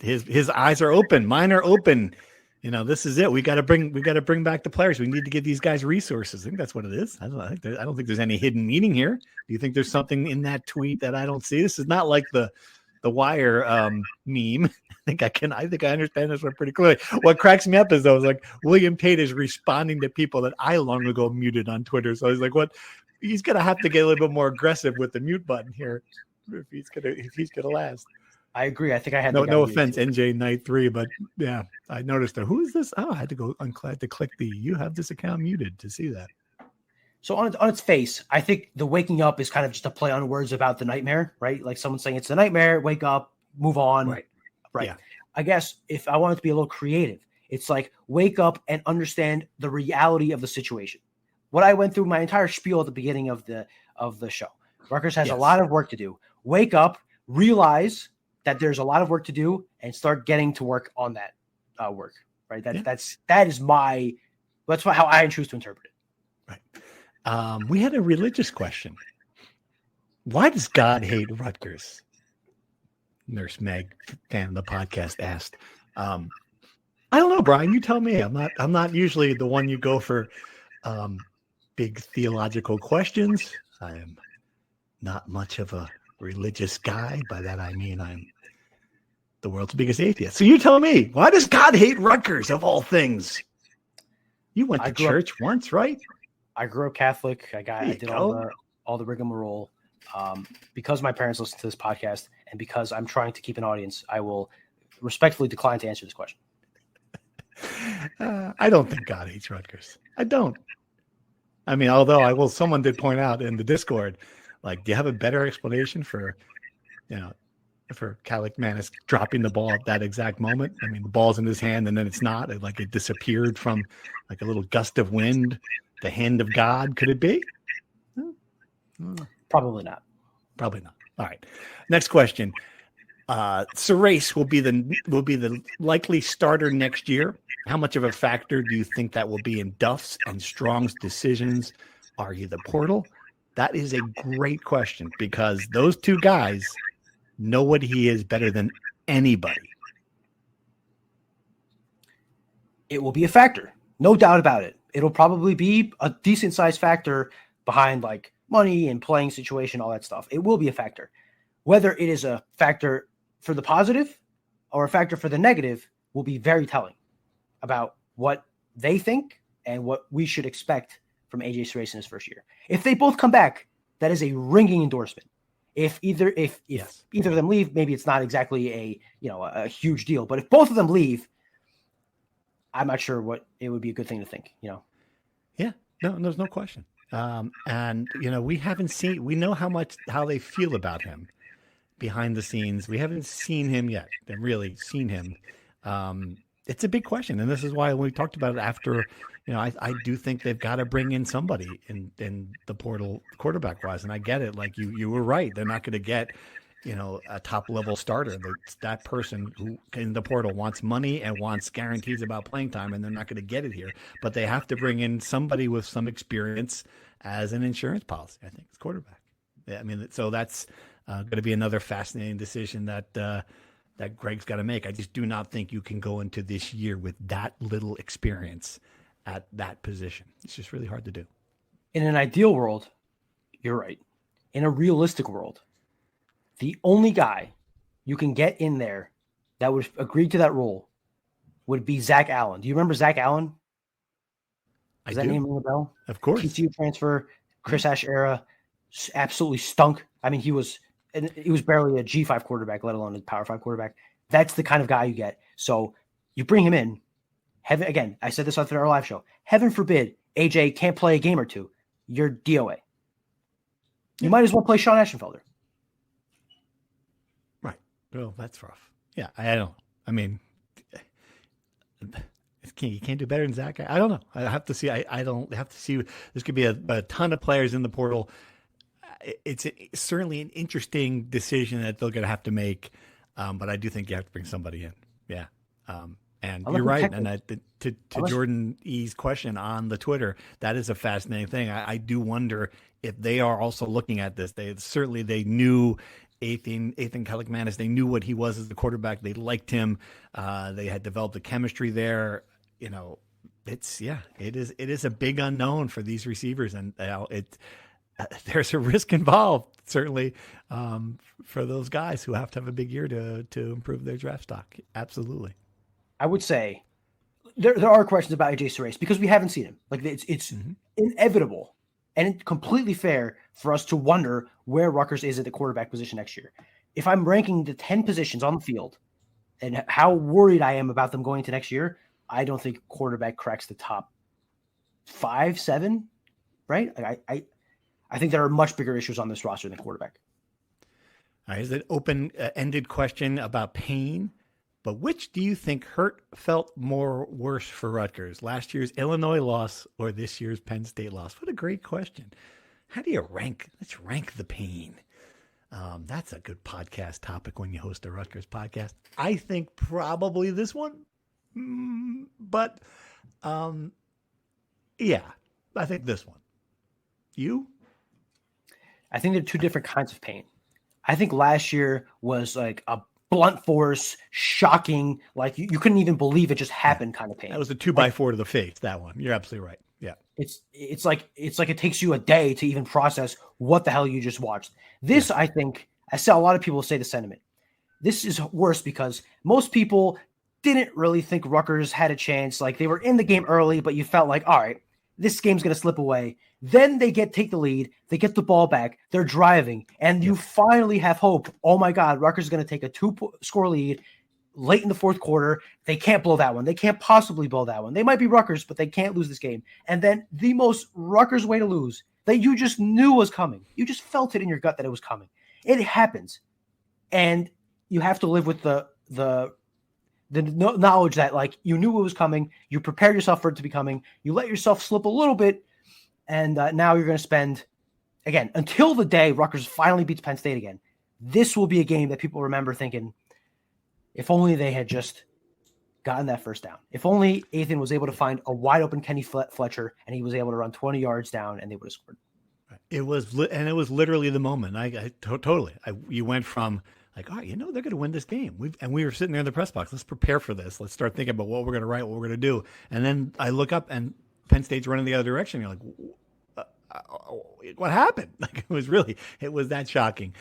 His eyes are open. Mine are open. This is it. We got to bring back the players. We need to give these guys resources. I think that's what it is. I don't think there's any hidden meaning here. Do you think there's something in that tweet that I don't see? This is not like the Wire meme. I think I understand this one pretty clearly. What cracks me up is though, like William Tate is responding to people that I long ago muted on Twitter. So I was like, what? He's gonna have to get a little bit more aggressive with the mute button here if he's gonna last. I agree. I think I had no offense, NJ Night 3, but yeah, I noticed who is this? Oh, I had to go unclad to click you have this account muted to see that. So on its face, I think the waking up is kind of just a play on words about the nightmare, right? Like someone saying it's a nightmare, wake up, move on. Right. Yeah. I guess if I wanted to be a little creative, it's like wake up and understand the reality of the situation. What I went through my entire spiel at the beginning of the show. Rutgers has a lot of work to do. Wake up, realize that there's a lot of work to do, and start getting to work on that work. Right. That's how I choose to interpret it. Right. We had a religious question. Why does God hate Rutgers? Nurse Meg, fan of the podcast, asked. I don't know, Brian. You tell me. I'm not usually the one you go for big theological questions. I am not much of a religious guy. By that I mean I'm the world's biggest atheist. So you tell me, why does God hate Rutgers of all things? You went to church once, right? I grew up Catholic. I did all the rigmarole. Because my parents listen to this podcast and because I'm trying to keep an audience, I will respectfully decline to answer this question. I don't think God hates Rutgers. I don't. I mean, although someone did point out in the Discord, like, do you have a better explanation for Calic Manis dropping the ball at that exact moment? I mean, the ball's in his hand and then it's not. It disappeared from like a little gust of wind. The hand of God, could it be? Probably not. Probably not. All right. Next question. Serace will be the likely starter next year. How much of a factor do you think that will be in Duff's and Strong's decisions? Are you the portal? That is a great question because those two guys know what he is better than anybody. It will be a factor. No doubt about it. It'll probably be a decent sized factor behind like money and playing situation, all that stuff. It will be a factor. Whether it is a factor for the positive or a factor for the negative will be very telling about what they think and what we should expect from AJ Serace in his first year. If they both come back, that is a ringing endorsement. If either of them leave, maybe it's not exactly a huge deal. But if both of them leave, I'm not sure what it would be a good thing to think. Yeah, no, there's no question. And we know how they feel about him behind the scenes. We haven't seen him yet. They've really seen him. It's a big question. And this is why when we talked about it after, I do think they've got to bring in somebody in the portal quarterback wise. And I get it. Like you were right. They're not going to get, a top level starter. That person who in the portal wants money and wants guarantees about playing time, and they're not going to get it here. But they have to bring in somebody with some experience as an insurance policy. I think it's quarterback. Yeah, I mean, so that's going to be another fascinating decision that Greg's got to make. I just do not think you can go into this year with that little experience at that position. It's just really hard to do. In an ideal world, you're right. In a realistic world, the only guy you can get in there that would agree to that role would be Zach Allen. Do you remember Zach Allen? Does that name ring a bell? Of course. TCU transfer, Chris Ash era, absolutely stunk. I mean, he was barely a G5 quarterback, let alone a Power 5 quarterback. That's the kind of guy you get. So you bring him in. Heaven, again, I said this on our live show. Heaven forbid AJ can't play a game or two. You're DOA. You might as well play Sean Aschenfelder. Right. Well, that's rough. Yeah, I don't. I mean, you can't do better than Zach. I don't know. I have to see. I don't have to see. There's going to be a ton of players in the portal. It's certainly an interesting decision that they're going to have to make. But I do think you have to bring somebody in. Yeah. And I'm you're looking right. technically. And to Jordan E's question on the Twitter, that is a fascinating thing. I do wonder if they are also looking at this. They knew Ethan Kaliakmanis. They knew what he was as the quarterback. They liked him. They had developed the chemistry there. You know, it is a big unknown for these receivers, and there's a risk involved, certainly, for those guys who have to have a big year to improve their draft stock. Absolutely. I would say there are questions about AJ Surace because we haven't seen him. Like it's inevitable and completely fair for us to wonder where Rutgers is at the quarterback position next year. If I'm ranking the 10 positions on the field and how worried I am about them going into next year, I don't think quarterback cracks the top 5, 7, right? I think there are much bigger issues on this roster than quarterback. All right, here's an open-ended question about pain. But which do you think felt worse for Rutgers? Last year's Illinois loss or this year's Penn State loss? What a great question. How do you rank? Let's rank the pain. That's a good podcast topic when you host a Rutgers podcast. I think probably this one. But yeah, I think this one. You? I think they're two different kinds of pain. I think last year was like a blunt force, shocking, like you couldn't even believe it just happened kind of pain. That was a 2x4 to the face, that one. You're absolutely right. Yeah. It's like it takes you a day to even process what the hell you just watched. This, I think, I saw a lot of people say the sentiment. This is worse because most people didn't really think Rutgers had a chance. Like they were in the game early, but you felt like, all right, this game's going to slip away. Then they take the lead. They get the ball back. They're driving. And you finally have hope. Oh, my God, Rutgers is going to take a 2-score lead late in the fourth quarter. They can't blow that one. They can't possibly blow that one. They might be Rutgers, but they can't lose this game. And then the most Rutgers way to lose that you just knew was coming. You just felt it in your gut that it was coming. It happens. And you have to live with the knowledge that, like, you knew it was coming. You prepared yourself for it to be coming. You let yourself slip a little bit. And now you're going to spend, again, until the day Rutgers finally beats Penn State again, this will be a game that people remember thinking, if only they had just gotten that first down. If only Ethan was able to find a wide open Kenny Fletcher and he was able to run 20 yards down and they would have scored. It was literally the moment. Totally. You went from like, all right, they're going to win this game. We were sitting there in the press box. Let's prepare for this. Let's start thinking about what we're going to write, what we're going to do. And then I look up and Penn State's running the other direction. You're like, what happened? Like it was that shocking.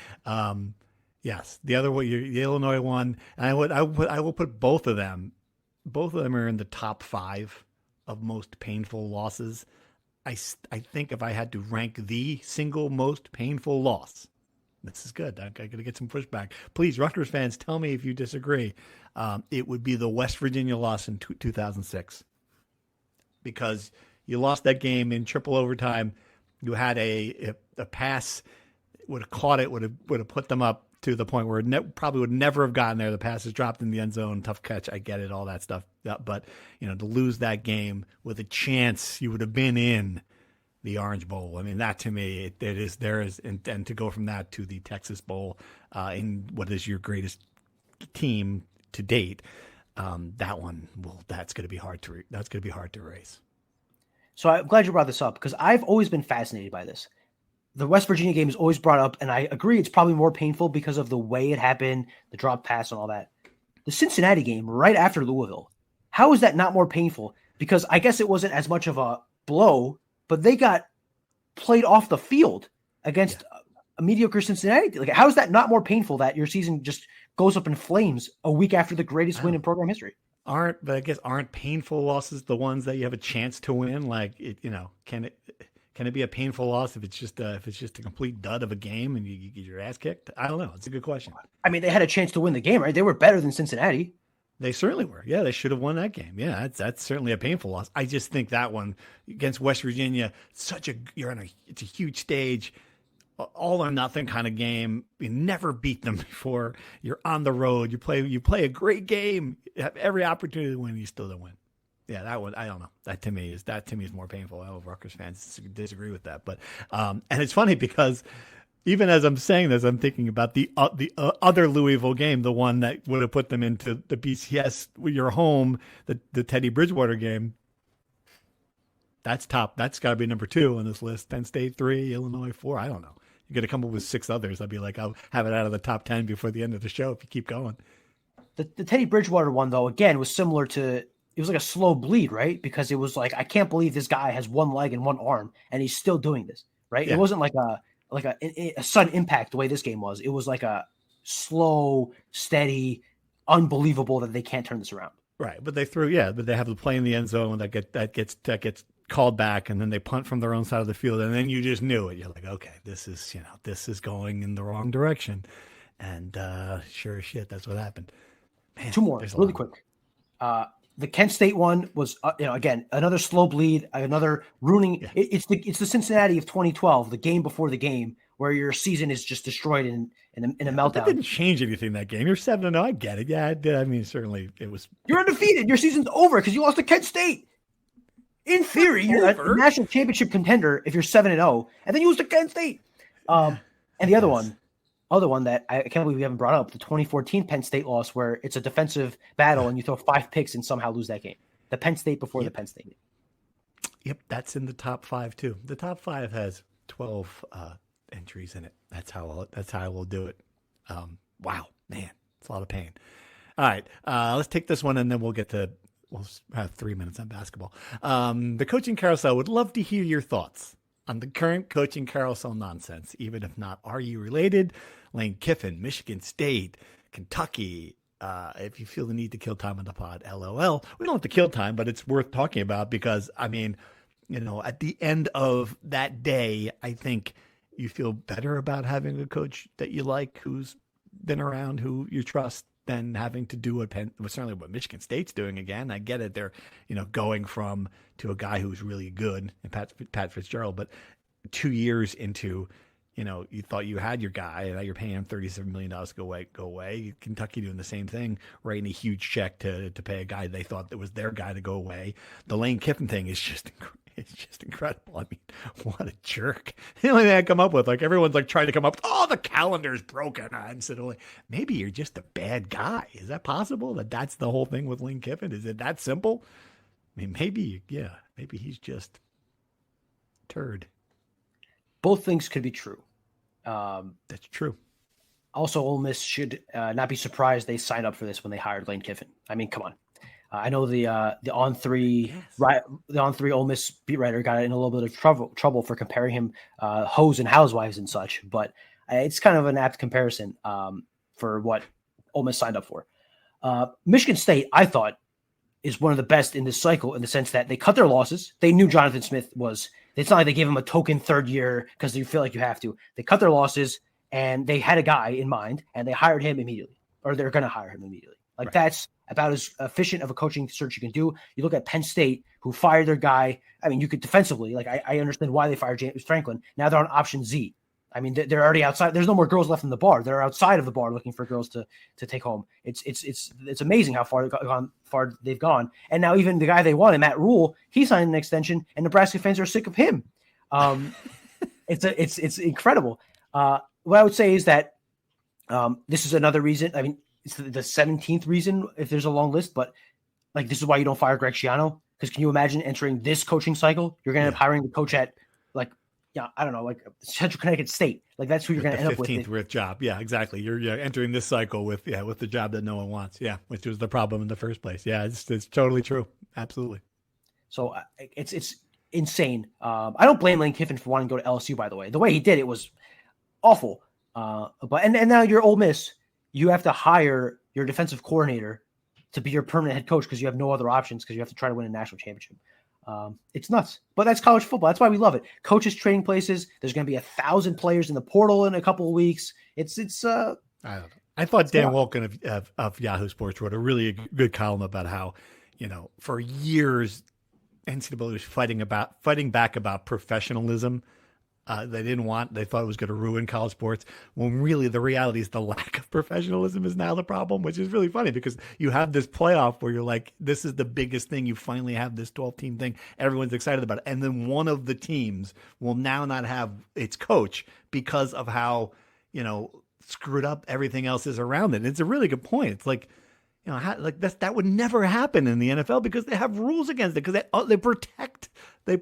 Yes, the other one, the Illinois one, and I will put both of them. Both of them are in the top 5 of most painful losses. I think if I had to rank the single most painful loss, this is good. I'm going to get some pushback. Please, Rutgers fans, tell me if you disagree. It would be the West Virginia loss in 2006. Because you lost that game in triple overtime. You had a pass, would have caught it, would have put them up to the point where it probably would never have gotten there. The pass is dropped in the end zone, tough catch. I get it, all that stuff. But to lose that game with a chance, you would have been in the Orange Bowl. I mean, that to me, and to go from that to the Texas Bowl in what is your greatest team to date. That one, that's going to be hard to erase. So I'm glad you brought this up because I've always been fascinated by this. The West Virginia game is always brought up, and I agree it's probably more painful because of the way it happened, the drop pass and all that. The Cincinnati game right after Louisville, how is that not more painful? Because I guess it wasn't as much of a blow, but they got played off the field against a mediocre Cincinnati. Like, how is that not more painful that your season just goes up in flames a week after the greatest win in program history? Aren't painful losses the ones that you have a chance to win? Like, can it be a painful loss if it's just a complete dud of a game and you get your ass kicked? I don't know. It's a good question. I mean, they had a chance to win the game, right? They were better than Cincinnati. They certainly were. Yeah, they should have won that game. Yeah, that's certainly a painful loss. I just think that one against West Virginia, it's a huge stage, all or nothing kind of game. You never beat them before. You're on the road. You play a great game. You have every opportunity to win. You still don't win. Yeah, that one, I don't know. That to me is more painful. I know Rutgers fans disagree with that, but and it's funny because Even as I'm saying this, I'm thinking about the other Louisville game, the one that would have put them into the BCS. Your home, the Teddy Bridgewater game. That's top. That's got to be number 2 on this list. Penn State 3, Illinois 4. I don't know. You're going to come up with 6 others. I'd be like, I'll have it out of the top 10 before the end of the show if you keep going. The Teddy Bridgewater one, though, again, was similar to, it was like a slow bleed, right? Because it was like, I can't believe this guy has one leg and one arm, and he's still doing this, right? Yeah. It wasn't like a sudden impact the way this game was. It was like a slow, steady, unbelievable that they can't turn this around. Right, but they have the play in the end zone that gets called back, and then they punt from their own side of the field, and then you just knew it. You're like, okay, this is going in the wrong direction, and sure as shit, that's what happened. Man, 2 more, really quick. The Kent State one was, again, another slow bleed, another ruining. Yeah. It's the Cincinnati of 2012, the game before the game, where your season is just destroyed in a meltdown. That didn't change anything that game. You're 7-0. I get it. Yeah, it did. I mean, certainly it was. You're undefeated. Your season's over because you lost to Kent State. In theory, you're a national championship contender if you're 7-0, and then you lose to Kent State. And the other one that I can't believe we haven't brought up, the 2014 Penn State loss, where it's a defensive battle and you throw 5 picks and somehow lose that game. The Penn State before the Penn State game. Yep, that's in the top 5 too. The top 5 has 12 entries in it. That's how I will do it. Wow, man, it's a lot of pain. All right, let's take this one and then we'll have 3 minutes on basketball. The coaching carousel. Would love to hear your thoughts on the current coaching carousel nonsense, even if not are you related. Lane Kiffin, Michigan State, Kentucky. If you feel the need to kill time on the pod, LOL. We don't have to kill time, but it's worth talking about because, I mean, at the end of that day, I think you feel better about having a coach that you like, who's been around, who you trust, than having to do certainly what Michigan State's doing again. I get it. They're, going to a guy who's really good, and Pat Fitzgerald, but 2 years into, you thought you had your guy, and now you're paying him $37 million to go away. Kentucky doing the same thing, writing a huge check to pay a guy they thought that was their guy to go away. The Lane Kiffin thing is just incredible. I mean, what a jerk. The only thing I come up with, everyone's trying to come up with, the calendar's broken. I'm sitting like, maybe you're just a bad guy. Is that possible? That's the whole thing with Lane Kiffin? Is it that simple? I mean, maybe he's just turd. Both things could be true. That's true. Also, Ole Miss should not be surprised they signed up for this when they hired Lane Kiffin. I mean, come on. I know the On3 Ole Miss beat writer got in a little bit of trouble for comparing him hoes and housewives and such, but it's kind of an apt comparison for what Ole Miss signed up for. Michigan State, I thought, is one of the best in this cycle in the sense that they cut their losses. They knew Jonathan Smith was. It's not like they gave him a token third year because you feel like you have to. They cut their losses and they had a guy in mind and they hired him immediately, or they're going to hire him immediately. Right. That's about as efficient of a coaching search you can do. You look at Penn State, who fired their guy. I mean, you could defensively, I understand why they fired James Franklin. Now they're on option Z. I mean, they're already outside. There's no more girls left in the bar. They're outside of the bar looking for girls to take home. It's amazing how far they've gone. And now even the guy they wanted, Matt Rule, he signed an extension, and Nebraska fans are sick of him. It's incredible. What I would say is that this is another reason. I mean, it's the 17th reason if there's a long list, but this is why you don't fire Greg Schiano. Because can you imagine entering this coaching cycle? You're going to end up hiring the coach at I don't know, Central Connecticut State. That's who you're going to end up with. 15th worth job. Yeah, exactly. You're entering this cycle with the job that no one wants. Yeah, which was the problem in the first place. Yeah, it's totally true. Absolutely. So it's insane. I don't blame Lane Kiffin for wanting to go to LSU, by the way. The way he did it was awful. But now you're Ole Miss. You have to hire your defensive coordinator to be your permanent head coach because you have no other options because you have to try to win a national championship. It's nuts, but that's college football. That's why we love it. Coaches trading places. There's going to be 1,000 players in the portal in a couple of weeks. I don't know. I thought Dan Wolken of Yahoo Sports wrote a really good column about how, for years, NCAA was fighting back about professionalism They thought it was going to ruin college sports, when really the reality is the lack of professionalism is now the problem, which is really funny because you have this playoff where you're like, this is the biggest thing. You finally have this 12-team thing. Everyone's excited about it. And then one of the teams will now not have its coach because of how, screwed up everything else is around it. And it's a really good point. It's like, that would never happen in the NFL because they have rules against it, because they protect the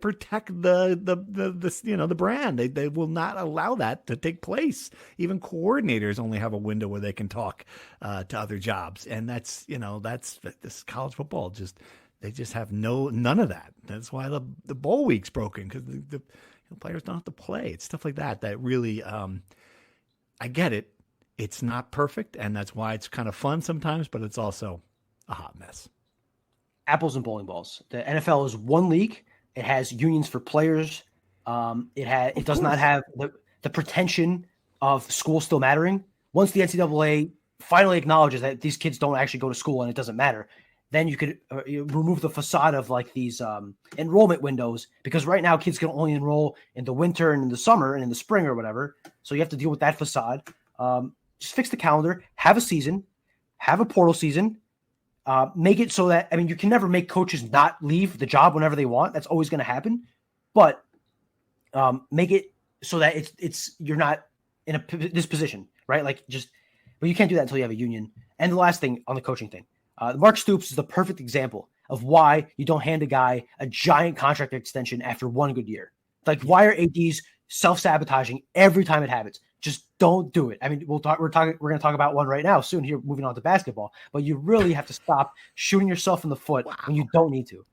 brand. They will not allow that to take place. Even coordinators only have a window where they can talk to other jobs, and that's this college football they just have none of that. That's why the bowl week's broken, because the players don't have to play. It's stuff like that that really I get it. It's not perfect, and that's why it's kind of fun sometimes, but it's also a hot mess. Apples and bowling balls. The NFL is one league. It has unions for players. It does not have the pretension of school still mattering. Once the NCAA finally acknowledges that these kids don't actually go to school and it doesn't matter, then you could remove the facade of like these enrollment windows, because right now kids can only enroll in the winter and in the summer and in the spring or whatever. So you have to deal with that facade. Just fix the calendar, have a season, have a portal season, make it so that, you can never make coaches not leave the job whenever they want. That's always going to happen. But make it so that you're not in this position, right? But you can't do that until you have a union. And the last thing on the coaching thing, Mark Stoops is the perfect example of why you don't hand a guy a giant contract extension after one good year. Like, why are ADs self-sabotaging every time it happens? Just don't do it. We're going to talk about one right now soon here, moving on to basketball, but you really have to stop shooting yourself in the foot when you don't need to.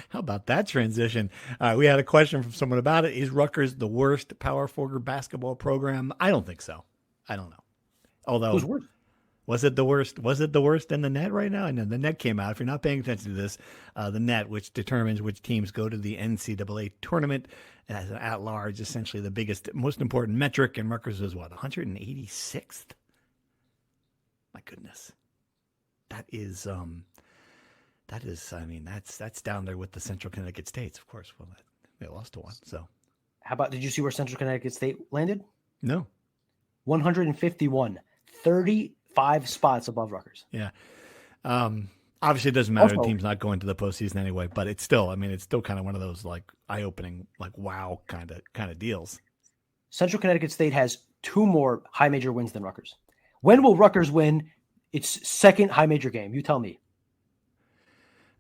How about that transition? We had a question from someone about it. Is Rutgers the worst Power Forward basketball program? I don't think so. I don't know. Although, who's worse? Was it the worst? Was it the worst in the net right now? I know the net came out. If you're not paying attention to this, the net, which determines which teams go to the NCAA tournament as an at-large, essentially the biggest, most important metric. And Rutgers is what, 186th? My goodness, that's down there with the Central Connecticut States, of course. Well, they lost to one. So, how about, did you see where Central Connecticut State landed? No, 151, 35 spots above Rutgers. Yeah. Obviously, it doesn't matter. Also, the team's not going to the postseason anyway, but it's still kind of one of those like eye-opening, like wow kind of deals. Central Connecticut State has 2 more high major wins than Rutgers. When will Rutgers win its second high major game? You tell me.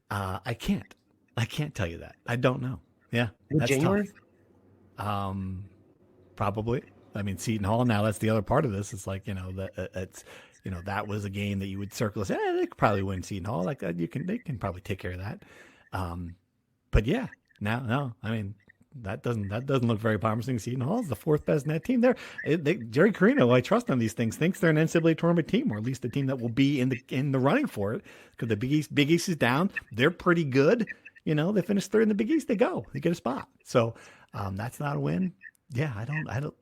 I can't tell you that. I don't know. Yeah, that's January. Tough. Probably. Seton Hall. Now that's the other part of this. It's like that was a game that you would circle. Say, they could probably win Seton Hall. Like they can probably take care of that. But yeah, no. That doesn't look very promising. Seton Hall is the 4th best net team there. Jerry Carino, I trust on these things, thinks they're an NCAA tournament team, or at least a team that will be in the running for it, because the Big East is down. They're pretty good. They finished 3rd in the Big East. They get a spot. So that's not a win. Yeah, I don't.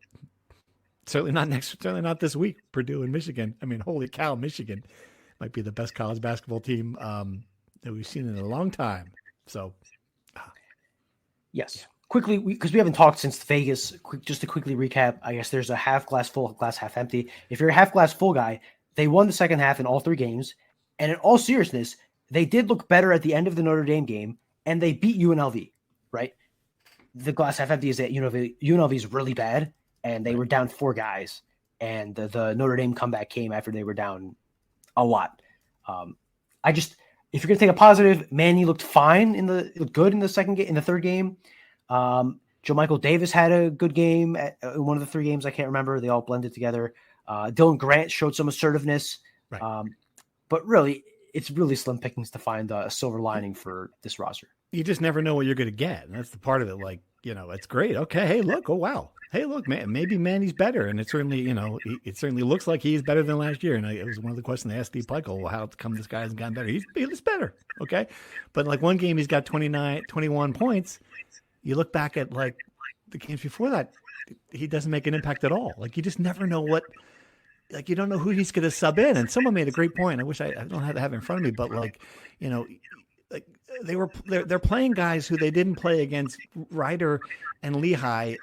Certainly not this week. Purdue and Michigan. Holy cow, Michigan might be the best college basketball team that we've seen in a long time. So, yes. Quickly, because we haven't talked since Vegas, just to quickly recap, I guess there's a half glass full, glass half empty. If you're a half glass full guy, they won the second half in all 3 games. And in all seriousness, they did look better at the end of the Notre Dame game, and they beat UNLV, right? The glass half empty is that UNLV is really bad, and they were down 4 guys. And the Notre Dame comeback came after they were down a lot. If you're going to take a positive, Manny looked fine looked good in the third game. Joe Michael Davis had a good game in one of the 3 games. I can't remember. They all blended together. Dylan Grant showed some assertiveness. Right. But really, it's really slim pickings to find a silver lining for this roster. You just never know what you're going to get. And that's the part of it. Like, it's great. Okay. Hey, look. Oh, wow. Hey, look, man, maybe Manny's better. And it certainly, it certainly looks like he's better than last year. And it was one of the questions they asked Steve Peichel, well, how come this guy hasn't gotten better? He's better. Okay. But like one game, he's got 21 points. You look back at like the games before that, he doesn't make an impact at all. Like you just never know you don't know who he's going to sub in. And someone made a great point. I wish I don't have it in front of me, but they're playing guys who they didn't play against Ryder and Lehigh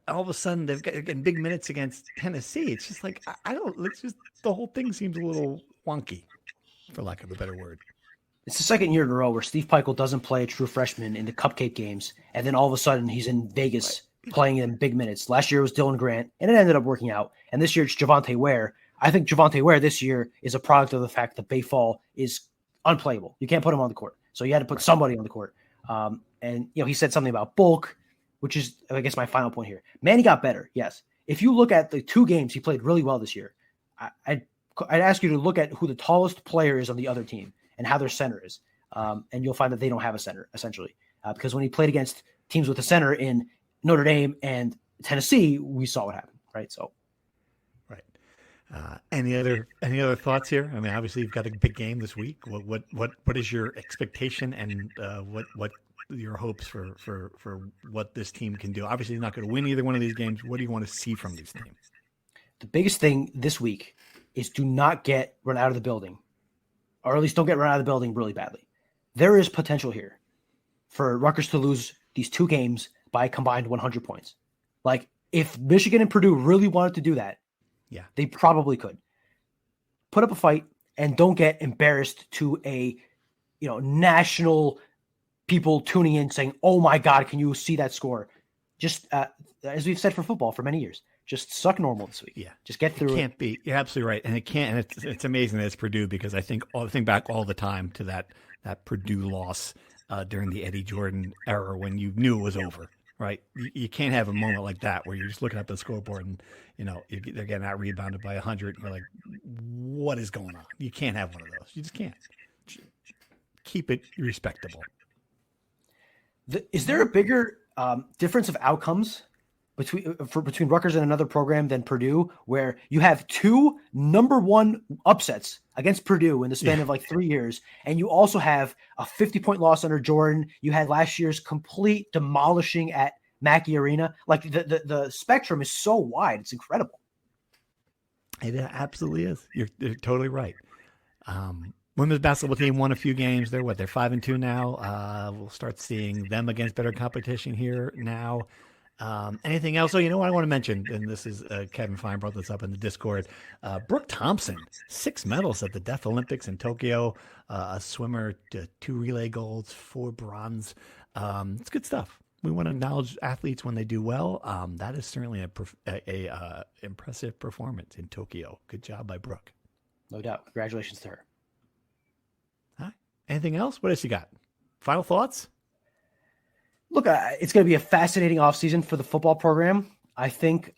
all of a sudden they've got getting big minutes against Tennessee. It's just like I don't. It's just the whole thing seems a little wonky, for lack of a better word. It's the second year in a row where Steve Peichel doesn't play a true freshman in the cupcake games, and then all of a sudden he's in Vegas playing in big minutes. Last year it was Dylan Grant, and it ended up working out. And this year it's Javonte Ware. I think Javonte Ware this year is a product of the fact that Bay Fall is unplayable. You can't put him on the court, so you had to put somebody on the court. And he said something about bulk, which is, I guess, my final point here. Manny got better, yes. If you look at the 2 games, he played really well this year. I'd ask you to look at who the tallest player is on the other team and how their center is. And you'll find that they don't have a center, essentially. Because when he played against teams with a center in Notre Dame and Tennessee, we saw what happened, right? So, right. Any other thoughts here? I mean, obviously you've got a big game this week. What is your expectation and what your hopes for what this team can do? Obviously, you're not going to win either one of these games. What do you want to see from these teams? The biggest thing this week is do not get run out of the building, or at least don't get run out of the building really badly. There is potential here for Rutgers to lose these 2 games by a combined 100 points. Like, if Michigan and Purdue really wanted to do that, yeah, they probably could. Put up a fight and don't get embarrassed to a national people tuning in saying, "Oh my God, can you see that score?" Just as we've said for football for many years, just suck normal this week. Yeah, just get through it. Can't be. You're absolutely right, and it can't. And it's amazing that it's Purdue, because I think back all the time to that Purdue loss during the Eddie Jordan era when you knew it was over. Right, you can't have a moment like that where you're just looking at the scoreboard and they're getting out rebounded by 100. And you're like, what is going on? You can't have one of those. You just can't. Keep it respectable. Is there a bigger difference of outcomes between Rutgers and another program than Purdue, where you have 2 number 1 upsets against Purdue in the span of like 3 years, and you also have a 50-point loss under Jordan? You had last year's complete demolishing at Mackey Arena. Like the spectrum is so wide, it's incredible. It absolutely is. You're totally right. Women's basketball team won a few games. They're 5-2 now. We'll start seeing them against better competition here now. Anything else? Oh, you know what I want to mention, and this is Kevin Fine brought this up in the Discord. Brooke Thompson, 6 medals at the Deaf Olympics in Tokyo, a swimmer, 2 relay golds, 4 bronze. It's good stuff. We want to acknowledge athletes when they do well. That is certainly a impressive performance in Tokyo. Good job by Brooke. No doubt. Congratulations to her. Huh? Anything else? What else you got? Final thoughts? Look, it's going to be a fascinating offseason for the football program. I think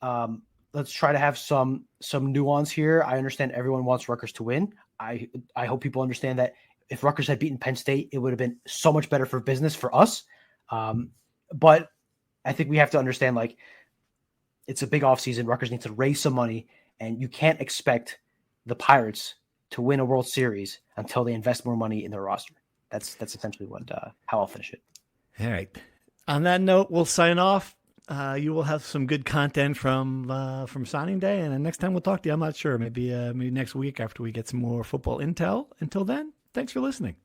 let's try to have some nuance here. I understand everyone wants Rutgers to win. I hope people understand that if Rutgers had beaten Penn State, it would have been so much better for business for us. But I think we have to understand, like, it's a big offseason. Rutgers needs to raise some money, and you can't expect the Pirates to win a World Series until they invest more money in their roster. That's essentially how I'll finish it. All right. On that note, we'll sign off. You will have some good content from signing day, and the next time we'll talk to you, I'm not sure. Maybe next week after we get some more football intel. Until then, thanks for listening.